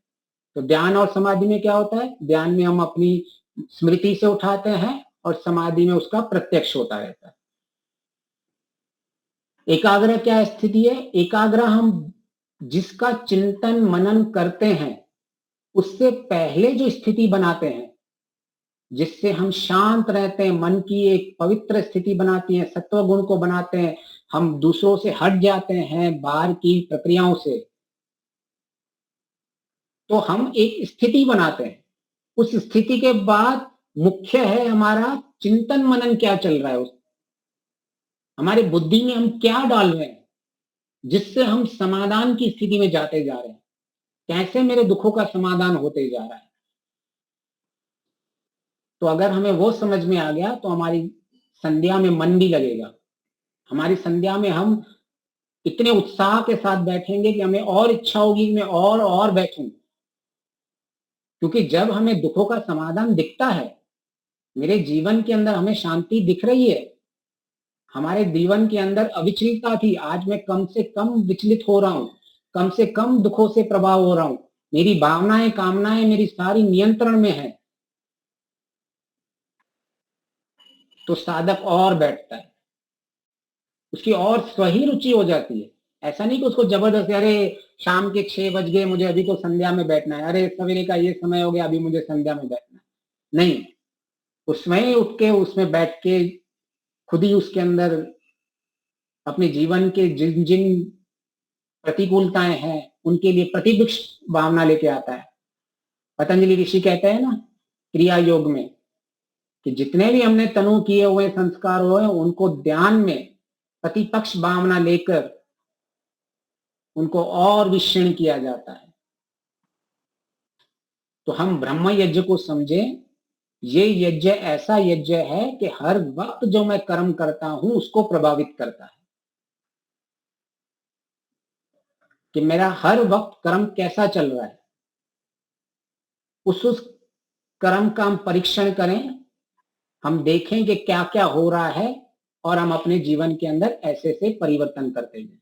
तो ध्यान और समाधि में क्या होता है, ध्यान में हम अपनी स्मृति से उठाते हैं और समाधि में उसका प्रत्यक्ष होता रहता है। एकाग्र क्या स्थिति है, एकाग्र हम जिसका चिंतन मनन करते हैं उससे पहले जो स्थिति बनाते हैं, जिससे हम शांत रहते हैं, मन की एक पवित्र स्थिति बनाती है, सत्व गुण को बनाते हैं, हम दूसरों से हट जाते हैं, बाहर की प्रक्रियाओं से, तो हम एक स्थिति बनाते हैं। उस स्थिति के बाद मुख्य है हमारा चिंतन मनन क्या चल रहा है, हमारे बुद्धि में हम क्या डाल रहे हैं जिससे हम समाधान की स्थिति में जाते जा रहे हैं, कैसे मेरे दुखों का समाधान होते जा रहा है। तो अगर हमें वो समझ में आ गया तो हमारी संध्या में मन भी लगेगा। हमारी संध्या में हम इतने उत्साह के साथ बैठेंगे कि हमें और इच्छा होगी कि मैं और बैठूं, क्योंकि जब हमें दुखों का समाधान दिखता है, मेरे जीवन के अंदर हमें शांति दिख रही है, हमारे जीवन के अंदर अविचलितता थी, आज मैं कम से कम विचलित हो रहा हूं, कम से कम दुखों से प्रभाव हो रहा हूं, मेरी भावनाएं कामनाएं मेरी सारी नियंत्रण में है, तो साधक और बैठता है, उसकी और स्वही रुचि हो जाती है। ऐसा नहीं कि उसको जबरदस्ती, अरे शाम के 6 बज गए, मुझे अभी तो संध्या में बैठना है, अरे सवेरे का ये समय हो गया, अभी मुझे संध्या में बैठना है। नहीं, उसमें ही उठ के उसमें बैठ के खुद ही उसके अंदर अपने जीवन के जिन जिन प्रतिकूलताएं हैं उनके लिए प्रतिविक्ष भावना लेके आता है। पतंजलि ऋषि कहते हैं ना क्रिया योग में कि जितने भी हमने तनु किए हुए संस्कार हुए उनको ध्यान में प्रतिपक्ष भावना लेकर उनको और विक्षीण किया जाता है। तो हम ब्रह्म यज्ञ को समझें, ये यज्ञ ऐसा यज्ञ है कि हर वक्त जो मैं कर्म करता हूं उसको प्रभावित करता है, कि मेरा हर वक्त कर्म कैसा चल रहा है, उस कर्म का हम परीक्षण करें, हम देखें कि क्या क्या हो रहा है और हम अपने जीवन के अंदर ऐसे से परिवर्तन करते हैं।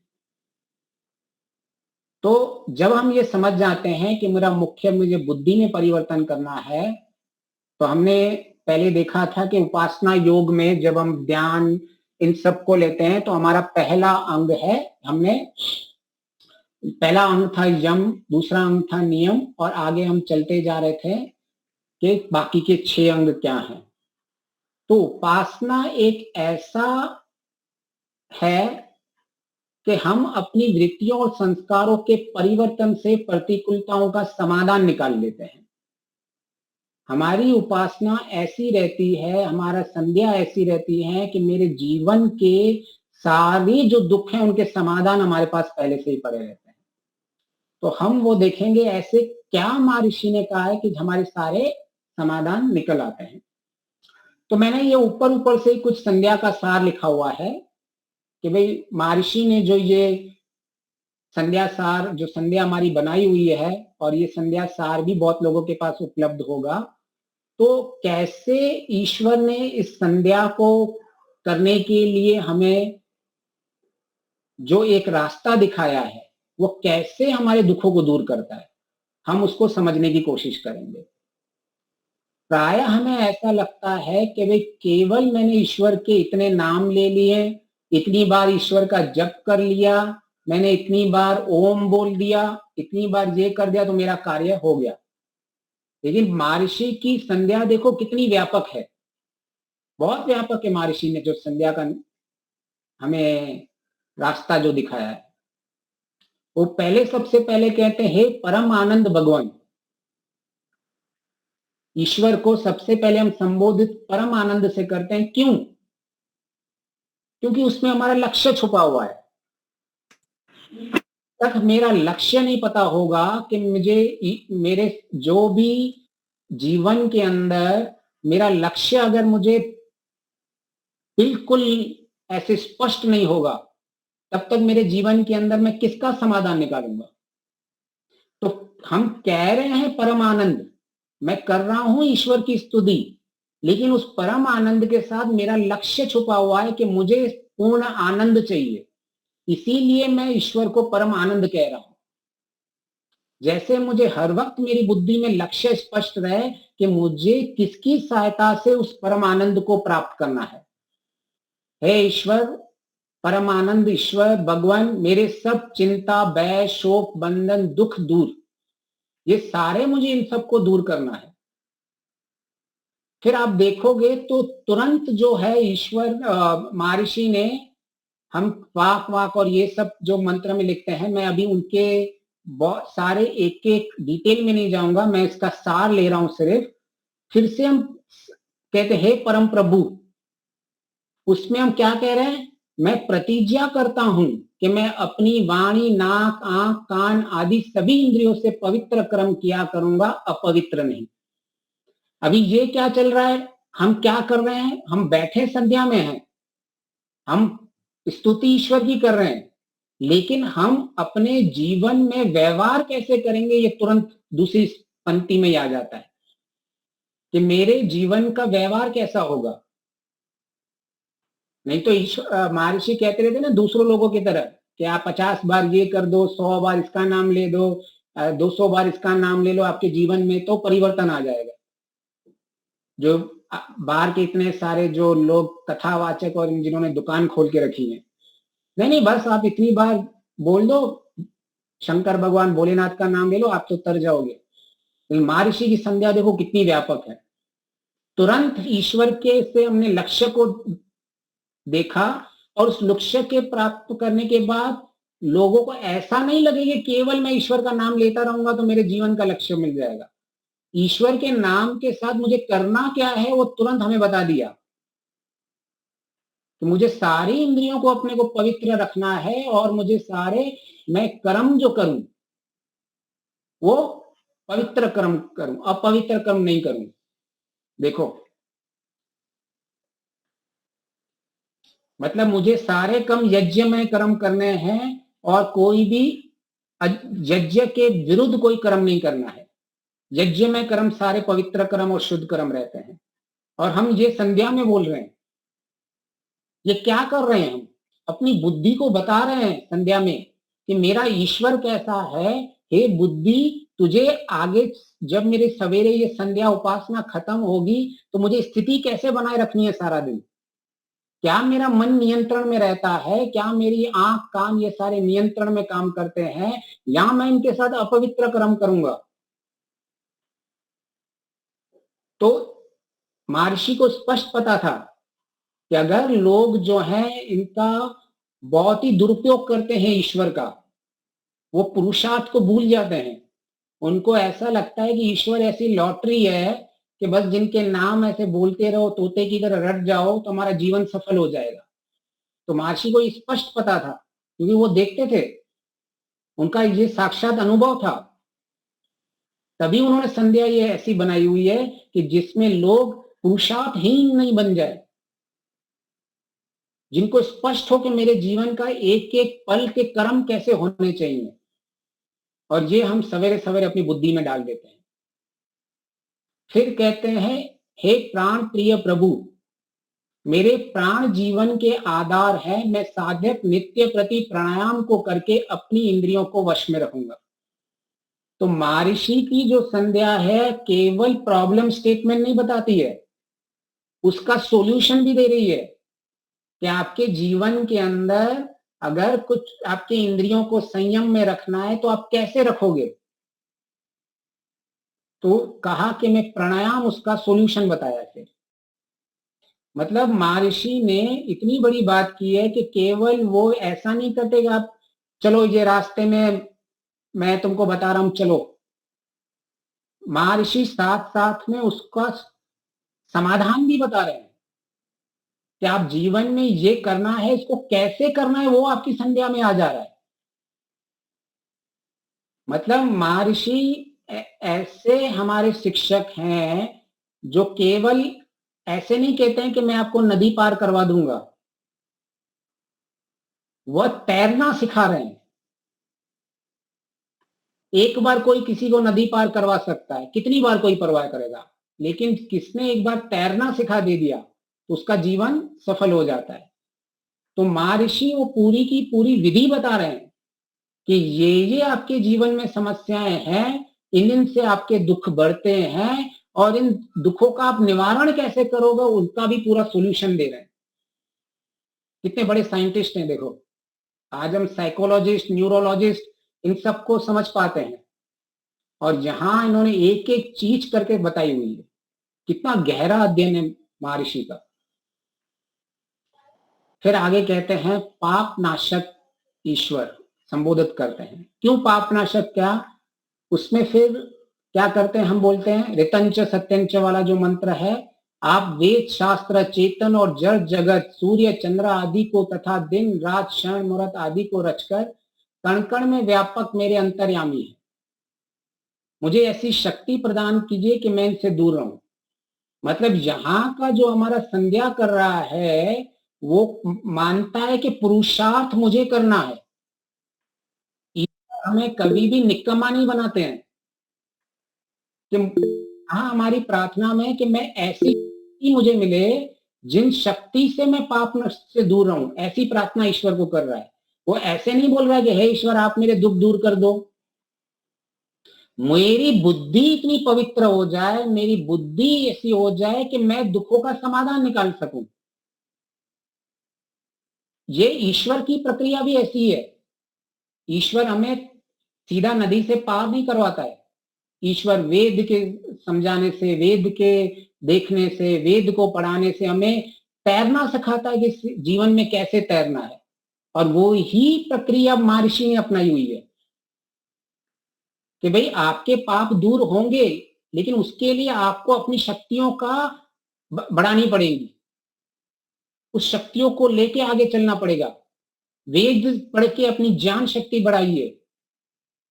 तो जब हम ये समझ जाते हैं कि मुझे बुद्धि में परिवर्तन करना है, तो हमने पहले देखा था कि उपासना योग में जब हम ध्यान इन सब को लेते हैं तो हमारा पहला अंग है, पहला अंग था यम, दूसरा अंग था नियम, और आगे हम चलते जा रहे थे कि बाकी के 6 अंग क्या हैं। तो उपासना एक ऐसा है कि हम अपनी वृत्तियों और संस्कारों के परिवर्तन से प्रतिकूलताओं का समाधान निकाल लेते हैं। हमारी उपासना ऐसी रहती है, हमारा संध्या ऐसी रहती है कि मेरे जीवन के सारे जो दुख हैं उनके समाधान हमारे पास पहले से ही पड़े रहते हैं। तो हम वो देखेंगे ऐसे क्या महर्षि ने कहा है कि हमारे सारे समाधान निकल आते हैं। तो मैंने ये ऊपर से कुछ संध्या का सार लिखा हुआ है कि भाई महर्षि ने जो ये संध्या सार, जो संध्या हमारी बनाई हुई है, और ये संध्या सार भी बहुत लोगों के पास उपलब्ध होगा, तो कैसे ईश्वर ने इस संध्या को करने के लिए हमें जो एक रास्ता दिखाया है वो कैसे हमारे दुखों को दूर करता है, हम उसको समझने की कोशिश करेंगे। प्राय हमें ऐसा लगता है कि भाई केवल मैंने ईश्वर के इतने नाम ले लिए, इतनी बार ईश्वर का जप कर लिया, मैंने इतनी बार ओम बोल दिया, इतनी बार ये कर दिया तो मेरा कार्य हो गया। लेकिन महर्षि की संध्या देखो कितनी व्यापक है, बहुत व्यापक है। महर्षि ने जो संध्या का हमें रास्ता जो दिखाया है, वो पहले सबसे पहले कहते हैं हे परम आनंद भगवान। ईश्वर को सबसे पहले हम संबोधित परम आनंद से करते हैं। क्यों? क्योंकि उसमें हमारा लक्ष्य छुपा हुआ है। तक मेरा लक्ष्य नहीं पता होगा कि मुझे मेरे जो भी जीवन के अंदर मेरा लक्ष्य अगर मुझे बिल्कुल ऐसे स्पष्ट नहीं होगा, तब तक मेरे जीवन के अंदर मैं किसका समाधान निकालूंगा। तो हम कह रहे हैं परम आनंद, मैं कर रहा हूं ईश्वर की स्तुति, लेकिन उस परम आनंद के साथ मेरा लक्ष्य छुपा हुआ है कि मुझे पूर्ण आनंद चाहिए, इसीलिए मैं ईश्वर को परम आनंद कह रहा हूं। जैसे मुझे हर वक्त मेरी बुद्धि में लक्ष्य स्पष्ट रहे कि मुझे किसकी सहायता से उस परम आनंद को प्राप्त करना है। हे ईश्वर, परम आनंद ईश्वर भगवान, मेरे सब चिंता, भय, शोक, बंधन, दुख दूर, ये सारे मुझे इन सब को दूर करना है। फिर आप देखोगे तो तुरंत जो है ईश्वर महर्षि ने, हम वाक वाक और ये सब जो मंत्र में लिखते हैं, मैं अभी उनके बहुत सारे एक एक डिटेल में नहीं जाऊंगा, मैं इसका सार ले रहा हूं सिर्फ। फिर से हम कहते हैं हे परम प्रभु, उसमें हम क्या कह रहे हैं, मैं प्रतिज्ञा करता हूं कि मैं अपनी वाणी, नाक, आंख, कान आदि सभी इंद्रियों से पवित्र कर्म किया करूंगा, अपवित्र नहीं। अभी ये क्या चल रहा है, हम क्या कर रहे हैं, हम बैठे संध्या में हैं, हम स्तुति ईश्वर की कर रहे हैं, लेकिन हम अपने जीवन में व्यवहार कैसे करेंगे, ये तुरंत दूसरी पंक्ति में आ जाता है कि मेरे जीवन का व्यवहार कैसा होगा। नहीं तो ईश्वर महर्षि कहते रहते ना दूसरों लोगों की तरह कि आप 50 बार ये कर दो, 100 बार इसका नाम ले दो, 200 बार इसका नाम ले लो आपके जीवन में, तो परिवर्तन आ जाएगा। जो बाहर के इतने सारे जो लोग कथावाचक और जिन्होंने दुकान खोल के रखी है, नहीं बस आप इतनी बार बोल दो शंकर भगवान भोलेनाथ का नाम ले लो, आप तो तर जाओगे। तो महर्षि की संध्या देखो कितनी व्यापक है। तुरंत ईश्वर के से हमने लक्ष्य को देखा, और उस लक्ष्य के प्राप्त करने के बाद लोगों को ऐसा नहीं लगे कि केवल मैं ईश्वर का नाम लेता रहूंगा तो मेरे जीवन का लक्ष्य मिल जाएगा। ईश्वर के नाम के साथ मुझे करना क्या है वो तुरंत हमें बता दिया कि मुझे सारी इंद्रियों को अपने को पवित्र रखना है, और मुझे सारे मैं कर्म जो करूं वो पवित्र कर्म करूं, अपवित्र कर्म नहीं करूं। देखो मतलब मुझे सारे कर्म यज्ञमय कर्म करने हैं, और कोई भी यज्ञ के विरुद्ध कोई कर्म नहीं करना है। यज्ञमय कर्म सारे पवित्र कर्म और शुद्ध कर्म रहते हैं। और हम ये संध्या में बोल रहे हैं, ये क्या कर रहे हैं, हम अपनी बुद्धि को बता रहे हैं संध्या में कि मेरा ईश्वर कैसा है। हे बुद्धि, तुझे आगे जब मेरे सवेरे ये संध्या उपासना खत्म होगी तो मुझे स्थिति कैसे बनाए रखनी है सारा दिन। क्या मेरा मन नियंत्रण में रहता है, क्या मेरी आंख कान ये सारे नियंत्रण में काम करते हैं, या मैं इनके साथ अपवित्र कर्म करूंगा। तो महर्षि को स्पष्ट पता था कि अगर लोग जो हैं इनका बहुत ही दुरुपयोग करते हैं ईश्वर का, वो पुरुषार्थ को भूल जाते हैं। उनको ऐसा लगता है कि ईश्वर ऐसी लॉटरी है कि बस जिनके नाम ऐसे बोलते रहो, तोते की तरह रट जाओ तो हमारा जीवन सफल हो जाएगा। तो महर्षि को स्पष्ट पता था, क्योंकि वो देखते थे, उनका ये साक्षात अनुभव था। तभी उन्होंने संध्या ये ऐसी बनाई हुई है कि जिसमें लोग पुरुषार्थहीन नहीं बन जाए, जिनको स्पष्ट हो कि मेरे जीवन का एक एक पल के कर्म कैसे होने चाहिए, और ये हम सवेरे सवेरे अपनी बुद्धि में डाल देते हैं। फिर कहते हैं, हे प्राण प्रिय प्रभु, मेरे प्राण जीवन के आधार है, मैं साधक नित्य प्रति प्राणायाम को करके अपनी इंद्रियों को वश में रखूंगा। तो महर्षि की जो संध्या है केवल प्रॉब्लम स्टेटमेंट नहीं बताती है, उसका सॉल्यूशन भी दे रही है कि आपके जीवन के अंदर अगर कुछ आपके इंद्रियों को संयम में रखना है तो आप कैसे रखोगे। तो कहा कि मैं प्राणायाम उसका सॉल्यूशन बताया। फिर मतलब महर्षि ने इतनी बड़ी बात की है कि केवल वो ऐसा नहीं कटेगा, आप चलो ये रास्ते में मैं तुमको बता रहा हूं चलो। महर्षि साथ साथ में उसका समाधान भी बता रहे हैं कि आप जीवन में ये करना है, इसको कैसे करना है, वो आपकी संध्या में आ जा रहा है। मतलब महर्षि ऐसे हमारे शिक्षक हैं जो केवल ऐसे नहीं कहते हैं कि मैं आपको नदी पार करवा दूंगा, वह तैरना सिखा रहे हैं। एक बार कोई किसी को नदी पार करवा सकता है, कितनी बार कोई परवाह करेगा, लेकिन किसने एक बार तैरना सिखा दे दिया तो उसका जीवन सफल हो जाता है। तो महर्षि वो पूरी की पूरी विधि बता रहे हैं कि ये आपके जीवन में समस्याएं हैं, इनसे आपके दुख बढ़ते हैं, और इन दुखों का आप निवारण कैसे करोगे उनका भी पूरा सॉल्यूशन दे रहे हैं। कितने बड़े साइंटिस्ट हैं देखो, आज हम साइकोलॉजिस्ट, न्यूरोलॉजिस्ट इन सबको समझ पाते हैं, और जहां इन्होंने एक एक चीज करके बताई हुई है। कितना गहरा अध्ययन है महर्षि का। फिर आगे कहते हैं, पाप नाशक ईश्वर संबोधित करते हैं। क्यों पाप नाशक, क्या उसमें फिर क्या करते हैं, हम बोलते हैं ऋतंच सत्यंच वाला जो मंत्र है, आप वेद शास्त्र चेतन और जड़ जगत सूर्य चंद्र आदि को तथा दिन रात क्षण मुहूर्त आदि को रचकर कण कण में व्यापक मेरे अंतर्यामी है। मुझे ऐसी शक्ति प्रदान कीजिए कि मैं इनसे दूर रहूं। मतलब यहाँ का जो हमारा संध्या कर रहा है वो मानता है कि पुरुषार्थ मुझे करना है। हमें कभी भी निकम्मा नहीं बनाते हैं कि हाँ, हमारी प्रार्थना में कि मैं ऐसी शक्ति मुझे मिले जिन शक्ति से मैं पाप नष्ट से दूर रहूं, ऐसी प्रार्थना ईश्वर को कर रहा है। वो ऐसे नहीं बोल रहा है कि हे ईश्वर आप मेरे दुख दूर कर दो, मेरी बुद्धि इतनी पवित्र हो जाए, मेरी बुद्धि ऐसी हो जाए कि मैं दुखों का समाधान निकाल सकूं। ये ईश्वर की प्रक्रिया भी ऐसी है। ईश्वर हमें सीधा नदी से पार नहीं करवाता है। ईश्वर वेद के समझाने से, वेद के देखने से, वेद को पढ़ाने से हमें तैरना सिखाता है कि जीवन में कैसे तैरना है। और वो ही प्रक्रिया महर्षि ने अपनाई हुई है कि भाई आपके पाप दूर होंगे, लेकिन उसके लिए आपको अपनी शक्तियों का बढ़ानी पड़ेगी, उस शक्तियों को लेके आगे चलना पड़ेगा। वेद पढ़ के अपनी ज्ञान शक्ति बढ़ाइए।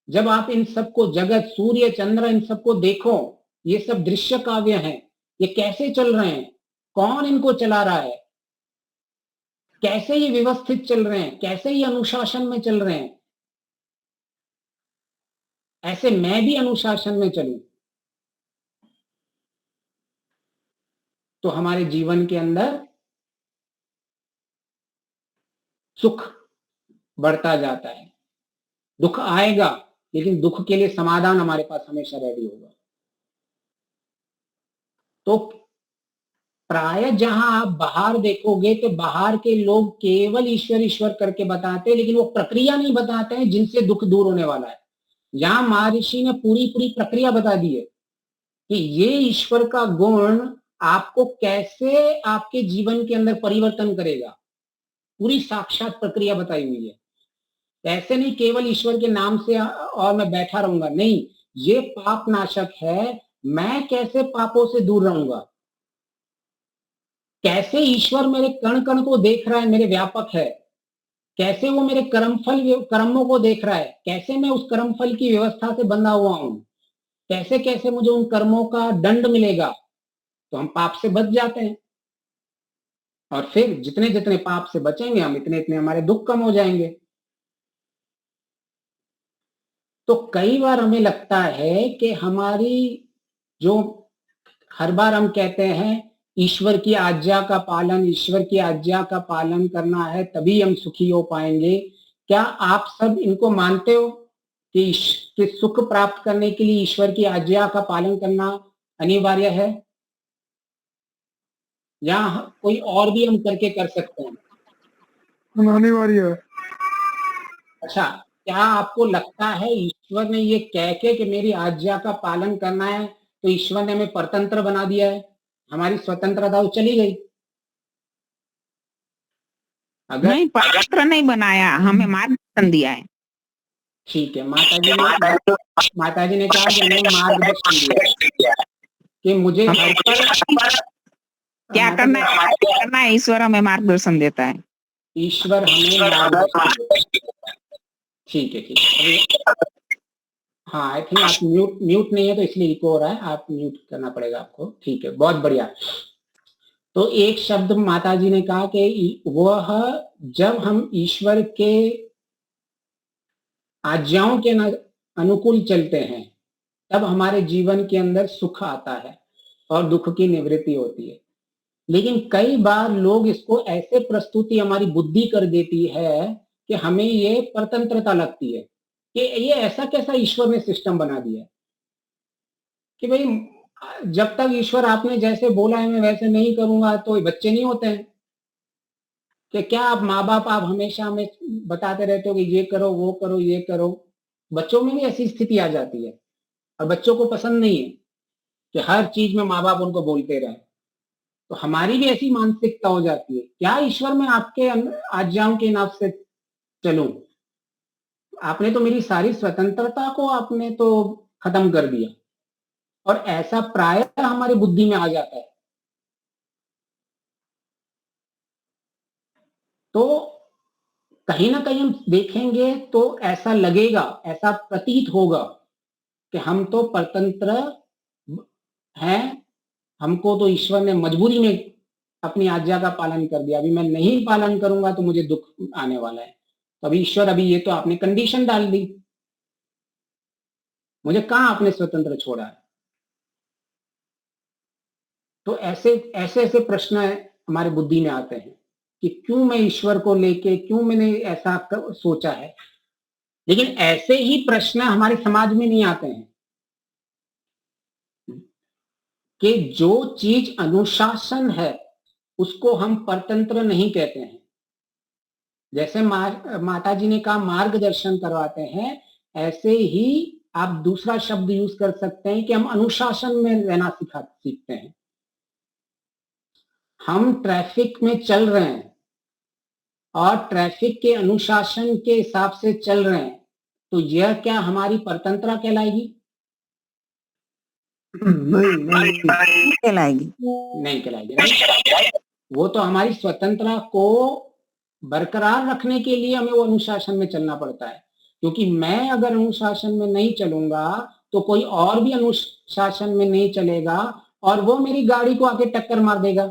जब आप इन सबको, जगत, सूर्य, चंद्र, इन सबको देखो, ये सब दृश्य काव्य हैं, ये कैसे चल रहे हैं, कौन इनको चला रहा है, कैसे ये व्यवस्थित चल रहे हैं, कैसे ये अनुशासन में चल रहे हैं, ऐसे मैं भी अनुशासन में चलूं तो हमारे जीवन के अंदर सुख बढ़ता जाता है। दुख आएगा, लेकिन दुख के लिए समाधान हमारे पास हमेशा रेडी होगा। तो प्राय जहां आप बाहर देखोगे तो बाहर के लोग केवल ईश्वर ईश्वर करके बताते हैं, लेकिन वो प्रक्रिया नहीं बताते हैं जिनसे दुख दूर होने वाला है। यहां महर्षि ने पूरी पूरी प्रक्रिया बता दी है कि ये ईश्वर का गुण आपको कैसे आपके जीवन के अंदर परिवर्तन करेगा। पूरी साक्षात प्रक्रिया बताई हुई है। ऐसे नहीं केवल ईश्वर के नाम से और मैं बैठा रहूंगा, नहीं, ये पाप नाशक है, मैं कैसे पापों से दूर रहूंगा, कैसे ईश्वर मेरे कण कण को देख रहा है, मेरे व्यापक है, कैसे वो मेरे कर्मों को देख रहा है, कैसे मैं उस कर्मफल की व्यवस्था से बंधा हुआ हूं, कैसे कैसे मुझे उन कर्मों का दंड मिलेगा। तो हम पाप से बच जाते हैं, और फिर जितने जितने पाप से बचेंगे हम, इतने इतने हमारे दुख कम हो जाएंगे। तो कई बार हमें लगता है कि हमारी जो हर बार हम कहते हैं ईश्वर की आज्ञा का पालन, ईश्वर की आज्ञा का पालन करना है तभी हम सुखी हो पाएंगे। क्या आप सब इनको मानते हो कि सुख प्राप्त करने के लिए ईश्वर की आज्ञा का पालन करना अनिवार्य है, या कोई और भी हम करके कर सकते हैं? अनिवार्य है। अच्छा, क्या आपको लगता है ईश्वर ने ये कह के कि मेरी आज्ञा का पालन करना है तो ईश्वर ने हमें परतंत्र बना दिया है, हमारी स्वतंत्रता तो चली गई? अगर नहीं, परतंत्र नहीं बनाया, हमें मार्गदर्शन दिया है। ठीक है, माताजी ने कहा कि हमें मार्गदर्शन दिया कि मुझे घर पर क्या करना है, ईश्वर हमें मार्गदर्शन देता है। ईश्वर हमें मार्गदर्शन देता है। ठीक है, ठीक है। हाँ, आई थिंक आप म्यूट नहीं है तो इसलिए इको हो रहा है, आप म्यूट करना पड़ेगा आपको। ठीक है, बहुत बढ़िया। तो एक शब्द माताजी ने कहा कि वह जब हम ईश्वर के आज्ञाओं के अनुकूल चलते हैं तब हमारे जीवन के अंदर सुख आता है और दुख की निवृत्ति होती है। लेकिन कई बार लोग इसको ऐसे प्रस्तुति हमारी बुद्धि कर देती है कि हमें ये परतंत्रता लगती है कि ये ऐसा कैसा ईश्वर ने सिस्टम बना दिया है कि भाई जब तक ईश्वर आपने जैसे बोला है मैं वैसे नहीं करूंगा तो बच्चे नहीं होते हैं। कि क्या आप माँ बाप आप हमेशा हमें बताते रहते हो कि ये करो वो करो ये करो, बच्चों में भी ऐसी स्थिति आ जाती है और बच्चों को पसंद नहीं है कि हर चीज में माँ बाप उनको बोलते रहे। तो हमारी भी ऐसी मानसिकता हो जाती है, क्या ईश्वर में आपके आज्ञाओं के नाम से चलूं? आपने तो मेरी सारी स्वतंत्रता को आपने तो खत्म कर दिया। और ऐसा प्रायः हमारी बुद्धि में आ जाता है। तो कहीं ना कहीं हम देखेंगे तो ऐसा लगेगा, ऐसा प्रतीत होगा कि हम तो परतंत्र हैं, हमको तो ईश्वर ने मजबूरी में अपनी आज्ञा का पालन कर दिया, अभी मैं नहीं पालन करूंगा तो मुझे दुख आने वाला है। तो अभी ईश्वर, अभी ये तो आपने कंडीशन डाल दी, मुझे कहां आपने स्वतंत्र छोड़ा है? तो ऐसे ऐसे प्रश्न हमारे बुद्धि में आते हैं कि क्यों मैं ईश्वर को लेके, क्यों मैंने ऐसा सोचा है। लेकिन ऐसे ही प्रश्न हमारे समाज में नहीं आते हैं। कि जो चीज अनुशासन है उसको हम परतंत्र नहीं कहते हैं। जैसे माता जी ने कहा मार्गदर्शन करवाते हैं, ऐसे ही आप दूसरा शब्द यूज कर सकते हैं कि हम अनुशासन में रहना सीखते हैं। हम ट्रैफिक में चल रहे हैं और ट्रैफिक के अनुशासन के हिसाब से चल रहे हैं, तो यह क्या हमारी परतंत्रा कहलाएगी? नहीं कहलाएगी। नहीं कहलाएगी, नहीं। वो तो हमारी स्वतंत्रता को बरकरार रखने के लिए हमें वो अनुशासन में चलना पड़ता है, क्योंकि मैं अगर अनुशासन में नहीं चलूंगा तो कोई और भी अनुशासन में नहीं चलेगा और वो मेरी गाड़ी को आके टक्कर मार देगा।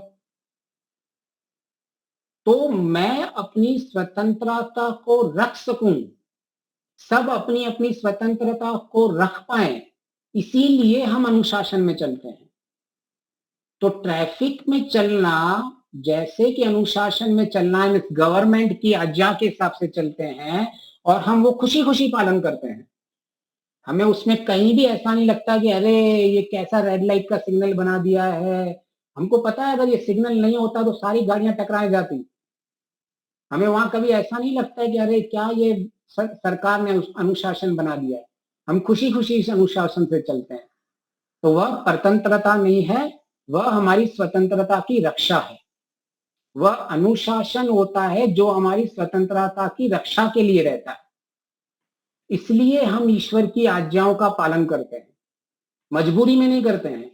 तो मैं अपनी स्वतंत्रता को रख सकूं, सब अपनी अपनी स्वतंत्रता को रख पाए, इसीलिए हम अनुशासन में चलते हैं। तो ट्रैफिक में चलना जैसे कि अनुशासन में चलना है, गवर्नमेंट की आज्ञा के हिसाब से चलते हैं और हम वो खुशी खुशी पालन करते हैं। हमें उसमें कहीं भी ऐसा नहीं लगता कि अरे ये कैसा रेड लाइट का सिग्नल बना दिया है। हमको पता है अगर ये सिग्नल नहीं होता तो सारी गाड़ियां टकराए जाती। हमें वहां कभी ऐसा नहीं लगता है कि अरे क्या ये सरकार ने अनुशासन बना दिया है। हम खुशी खुशी इस अनुशासन से चलते हैं। तो वह परतंत्रता नहीं है, वह हमारी स्वतंत्रता की रक्षा है। वह अनुशासन होता है जो हमारी स्वतंत्रता की रक्षा के लिए रहता है। इसलिए हम ईश्वर की आज्ञाओं का पालन करते हैं, मजबूरी में नहीं करते हैं,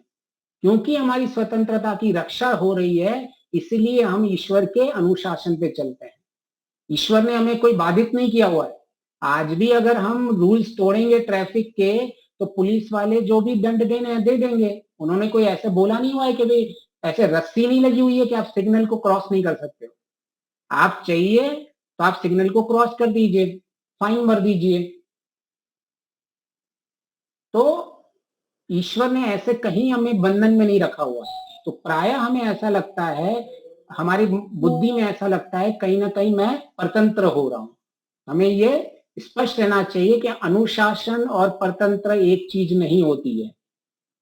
क्योंकि हमारी स्वतंत्रता की रक्षा हो रही है, इसलिए हम ईश्वर के अनुशासन पे चलते हैं। ईश्वर ने हमें कोई बाधित नहीं किया हुआ है। आज भी अगर हम रूल्स तोड़ेंगे ट्रैफिक के तो पुलिस वाले जो भी दंड देने दे देंगे। उन्होंने कोई ऐसे बोला नहीं हुआ है कि भाई ऐसे रस्सी नहीं लगी हुई है कि आप सिग्नल को क्रॉस नहीं कर सकते हो। आप चाहिए तो आप सिग्नल को क्रॉस कर दीजिए, फाइन भर दीजिए। तो ईश्वर ने ऐसे कहीं हमें बंधन में नहीं रखा हुआ। तो प्रायः हमें ऐसा लगता है, हमारी बुद्धि में ऐसा लगता है कहीं ना कहीं मैं परतंत्र हो रहा हूं। हमें ये स्पष्ट रहना चाहिए कि अनुशासन और परतंत्र एक चीज नहीं होती है।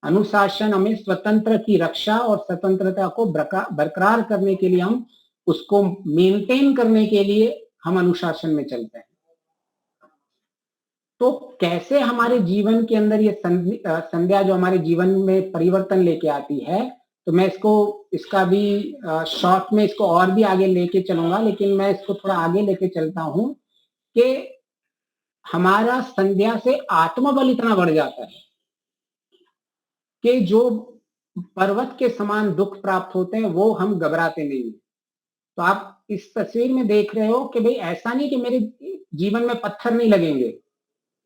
अनुशासन हमें स्वतंत्र की रक्षा और स्वतंत्रता को बरकरार करने के लिए, हम उसको मेंटेन करने के लिए हम अनुशासन में चलते हैं। तो कैसे हमारे जीवन के अंदर ये संध्या जो हमारे जीवन में परिवर्तन लेके आती है, तो मैं इसका भी शॉर्ट में इसको और भी आगे लेके चलूंगा, लेकिन मैं इसको थोड़ा आगे लेके चलता हूं कि हमारा संध्या से आत्मबल इतना बढ़ जाता है कि जो पर्वत के समान दुख प्राप्त होते हैं वो हम घबराते नहीं। तो आप इस तस्वीर में देख रहे हो कि भाई ऐसा नहीं कि मेरे जीवन में पत्थर नहीं लगेंगे,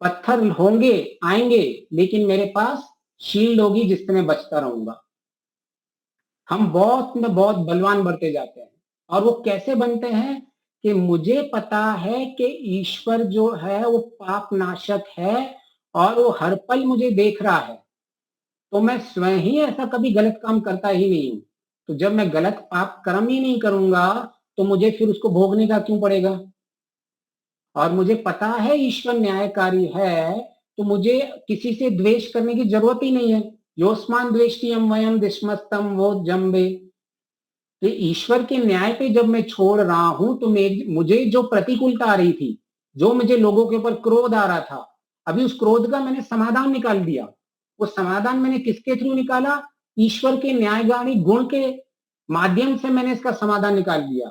पत्थर होंगे, आएंगे, लेकिन मेरे पास शील्ड होगी जिससे मैं बचता रहूंगा। हम बहुत बलवान बढ़ते जाते हैं। और वो कैसे बनते हैं कि मुझे पता है कि ईश्वर जो है वो पाप नाशक है और वो हर पल मुझे देख रहा है, तो मैं स्वयं ही ऐसा कभी गलत काम करता ही नहीं हूं। तो जब मैं गलत पाप कर्म ही नहीं करूंगा तो मुझे फिर उसको भोगने का क्यों पड़ेगा। और मुझे पता है ईश्वर न्यायकारी है, तो मुझे किसी से द्वेष करने की जरूरत ही नहीं है। योस्मान द्वेष्टियम वयम दिश्मस्तम वो जम्बे। तो ईश्वर के न्याय पे जब मैं छोड़ रहा हूं तो मुझे जो प्रतिकूलता आ रही थी, जो मुझे लोगों के ऊपर क्रोध आ रहा था, अभी उस क्रोध का मैंने समाधान निकाल दिया। वो समाधान मैंने किसके थ्रू निकाला? ईश्वर के न्यायगामी गुण के माध्यम से मैंने इसका समाधान निकाल दिया।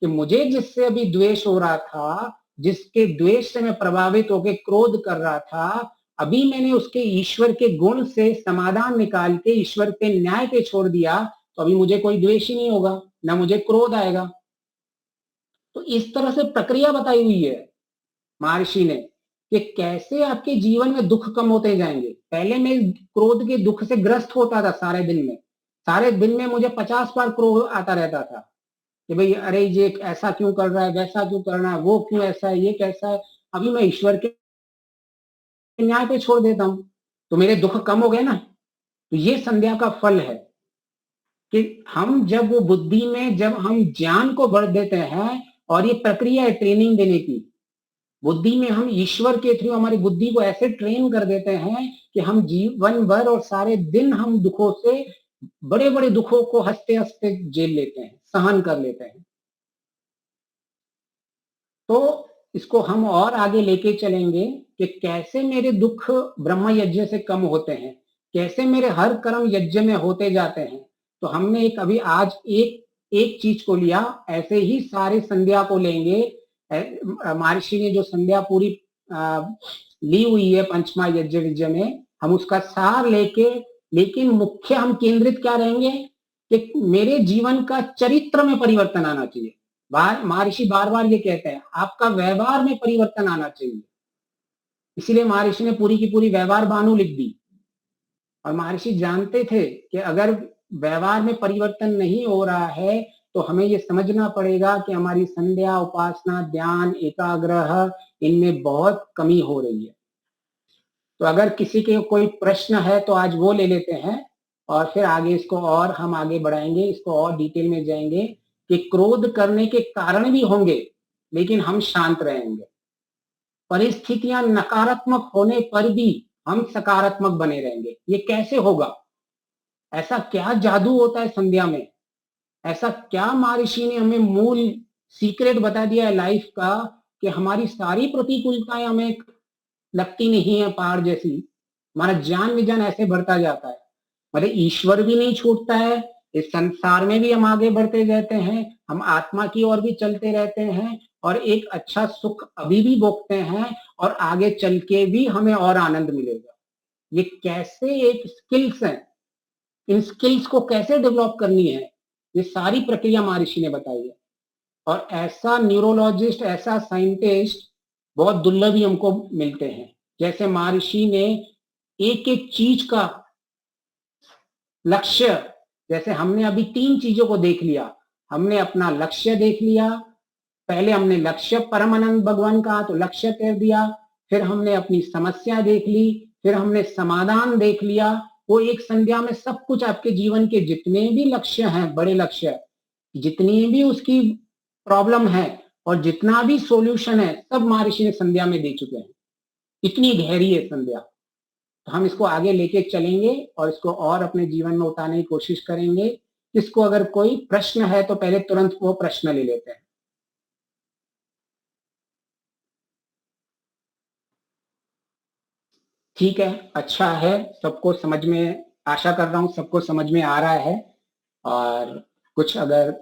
कि मुझे जिससे अभी द्वेष हो रहा था, जिसके द्वेष से मैं प्रभावित होकर क्रोध कर रहा था, अभी मैंने उसके ईश्वर के गुण से समाधान निकाल के ईश्वर के न्याय पे छोड़ दिया, तो अभी मुझे कोई द्वेष ही नहीं होगा, ना मुझे क्रोध आएगा। तो इस तरह से प्रक्रिया बताई हुई है महर्षि ने कि कैसे आपके जीवन में दुख कम होते जाएंगे। पहले मैं क्रोध के दुख से ग्रस्त होता था, सारे दिन में मुझे 50 बार क्रोध आता रहता था कि भाई अरे ये ऐसा क्यों कर रहा है, वैसा क्यों करना है, वो क्यों ऐसा है, ये कैसा है। अभी मैं ईश्वर के न्याय पे छोड़ देता हूं तो मेरे दुख कम हो गए ना। तो ये संध्या का फल है कि हम जब वो बुद्धि में, जब हम ज्ञान को बढ़ देते हैं, और ये प्रक्रिया है ट्रेनिंग देने की, बुद्धि में हम ईश्वर के थ्रू हमारी बुद्धि को ऐसे ट्रेन कर देते हैं कि हम जीवन भर और सारे दिन हम दुखों से बड़े बड़े दुखों को हंसते हंसते झेल लेते हैं, सहन कर लेते हैं। तो इसको हम और आगे लेके चलेंगे कि कैसे मेरे दुख ब्रह्म यज्ञ से कम होते हैं, कैसे मेरे हर कर्म यज्ञ में होते जाते हैं। तो हमने एक अभी आज एक चीज को लिया, ऐसे ही सारे संध्या को लेंगे। महर्षि ने जो संध्या पूरी ली हुई है पंचमा यज्ञ विजय में, हम उसका सार लेके, लेकिन मुख्य हम केंद्रित क्या रहेंगे कि मेरे जीवन का चरित्र में परिवर्तन आना चाहिए। महर्षि बार बार ये कहते हैं आपका व्यवहार में परिवर्तन आना चाहिए, इसीलिए महर्षि ने पूरी की पूरी व्यवहार बानु लिख दी। और महर्षि जानते थे कि अगर व्यवहार में परिवर्तन नहीं हो रहा है तो हमें ये समझना पड़ेगा कि हमारी संध्या, उपासना, ध्यान, एकाग्रह, इनमें बहुत कमी हो रही है। तो अगर किसी के कोई प्रश्न है तो आज वो ले लेते हैं और फिर आगे इसको और हम आगे बढ़ाएंगे, इसको और डिटेल में जाएंगे कि क्रोध करने के कारण भी होंगे लेकिन हम शांत रहेंगे, परिस्थितियां नकारात्मक होने पर भी हम सकारात्मक बने रहेंगे। ये कैसे होगा? ऐसा क्या जादू होता है संध्या में? ऐसा क्या महर्षि ने हमें मूल सीक्रेट बता दिया है लाइफ का कि हमारी सारी प्रतिकूलताएं हमें लगती नहीं है पहाड़ जैसी, हमारा ज्ञान विज्ञान ऐसे बढ़ता जाता है, मतलब ईश्वर भी नहीं छूटता है, इस संसार में भी हम आगे बढ़ते रहते हैं, हम आत्मा की ओर भी चलते रहते हैं और एक अच्छा सुख अभी भी भोगते हैं और आगे चल के भी हमें और आनंद मिलेगा। ये कैसे एक स्किल्स है, इन स्किल्स को कैसे डेवलप करनी है, ये सारी प्रक्रिया महर्षि ने बताई है। और ऐसा न्यूरोलॉजिस्ट, ऐसा साइंटिस्ट बहुत दुर्लभ ही हमको मिलते हैं। जैसे महर्षि ने एक एक चीज का लक्ष्य, जैसे हमने अभी 3 चीजों को देख लिया, हमने अपना लक्ष्य देख लिया, पहले हमने लक्ष्य परमानंद भगवान का तो लक्ष्य कर दिया, फिर हमने अपनी समस्या देख ली, फिर हमने समाधान देख लिया। वो एक संध्या में सब कुछ आपके जीवन के जितने भी लक्ष्य हैं, बड़े लक्ष्य, जितनी भी उसकी प्रॉब्लम है और जितना भी सॉल्यूशन है, सब महर्षि ने संध्या में दे चुके हैं। इतनी गहरी है संध्या। तो हम इसको आगे लेके चलेंगे और इसको और अपने जीवन में उतारने की कोशिश करेंगे। इसको अगर कोई प्रश्न है तो पहले तुरंत वो प्रश्न ले लेते हैं। ठीक है, अच्छा है, सबको समझ में, आशा कर रहा हूं सबको समझ में आ रहा है। और कुछ अगर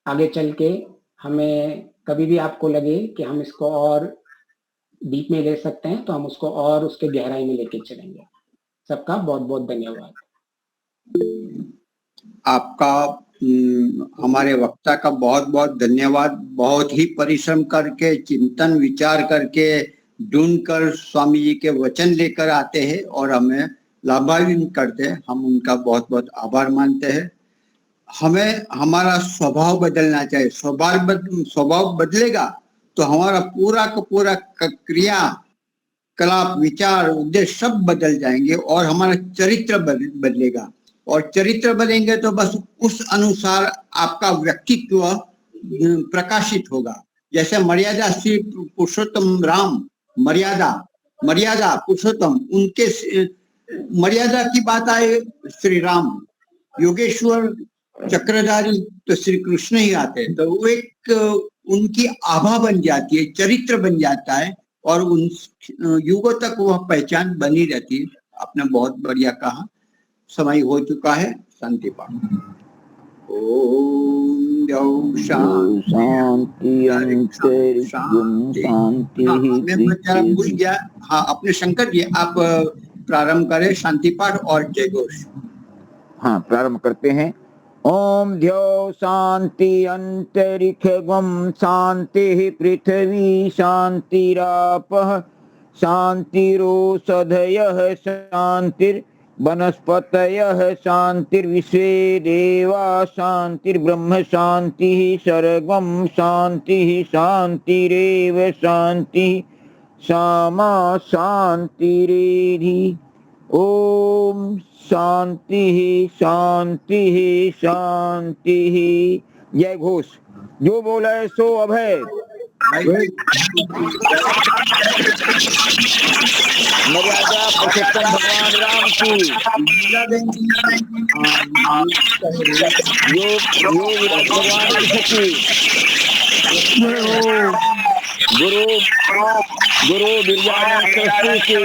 आगे चल के हमें कभी भी आपको लगे कि हम इसको और डीप में ले सकते हैं तो हम उसको और उसके गहराई में लेके चलेंगे। सबका बहुत बहुत धन्यवाद। आपका हमारे वक्ता का बहुत बहुत धन्यवाद। बहुत ही परिश्रम करके, चिंतन विचार करके, ढूंढकर स्वामी जी के वचन लेकर आते हैं और हमें लाभान्वित करते हैं। हम उनका बहुत बहुत आभार मानते हैं। हमें हमारा स्वभाव बदलना चाहिए। स्वभाव बदलेगा तो हमारा पूरा का पूरा क्रिया कलाप, विचार, उद्देश्य सब बदल जाएंगे और हमारा चरित्र बदलेगा। और चरित्र बदलेंगे तो बस उस अनुसार आपका व्यक्तित्व प्रकाशित होगा। जैसे मर्यादा श्री पुरुषोत्तम राम, मर्यादा पुरुषोत्तम, उनके मर्यादा की बात आए श्री राम, योगेश्वर चक्रधारी तो श्री कृष्ण ही आते हैं। तो वो एक उनकी आभा बन जाती है, चरित्र बन जाता है और उन युगों तक वह पहचान बनी रहती है। आपने बहुत बढ़िया कहा। समय हो चुका है। शांति पाठ। ओम द्यौ शांति शांति। मैं भूल गया। हाँ, अपने शंकर जी आप प्रारंभ करें शांति पाठ और जय घोष। हाँ, प्रारंभ करते हैं। ओम द्यौ शांति अंतरिक्षं शांति पृथ्वी शांतिरापः शांतिरोषधयः शांतिर्वनस्पतयः शांतिर्विश्वे देवा शांतिर्ब्रह्म शांतिः सर्वं शांतिः शांतिरेव शांतिः सामा शांतिरेधि। ओम शांति शांति शांति। जय घोष। जो बोला है सो अभय। मर्यादा पुरुषोत्तम पुरुषोत्तम भगवान राम की, योग भगवान कृष्ण की, गुरु बिरजा सरस्वती की।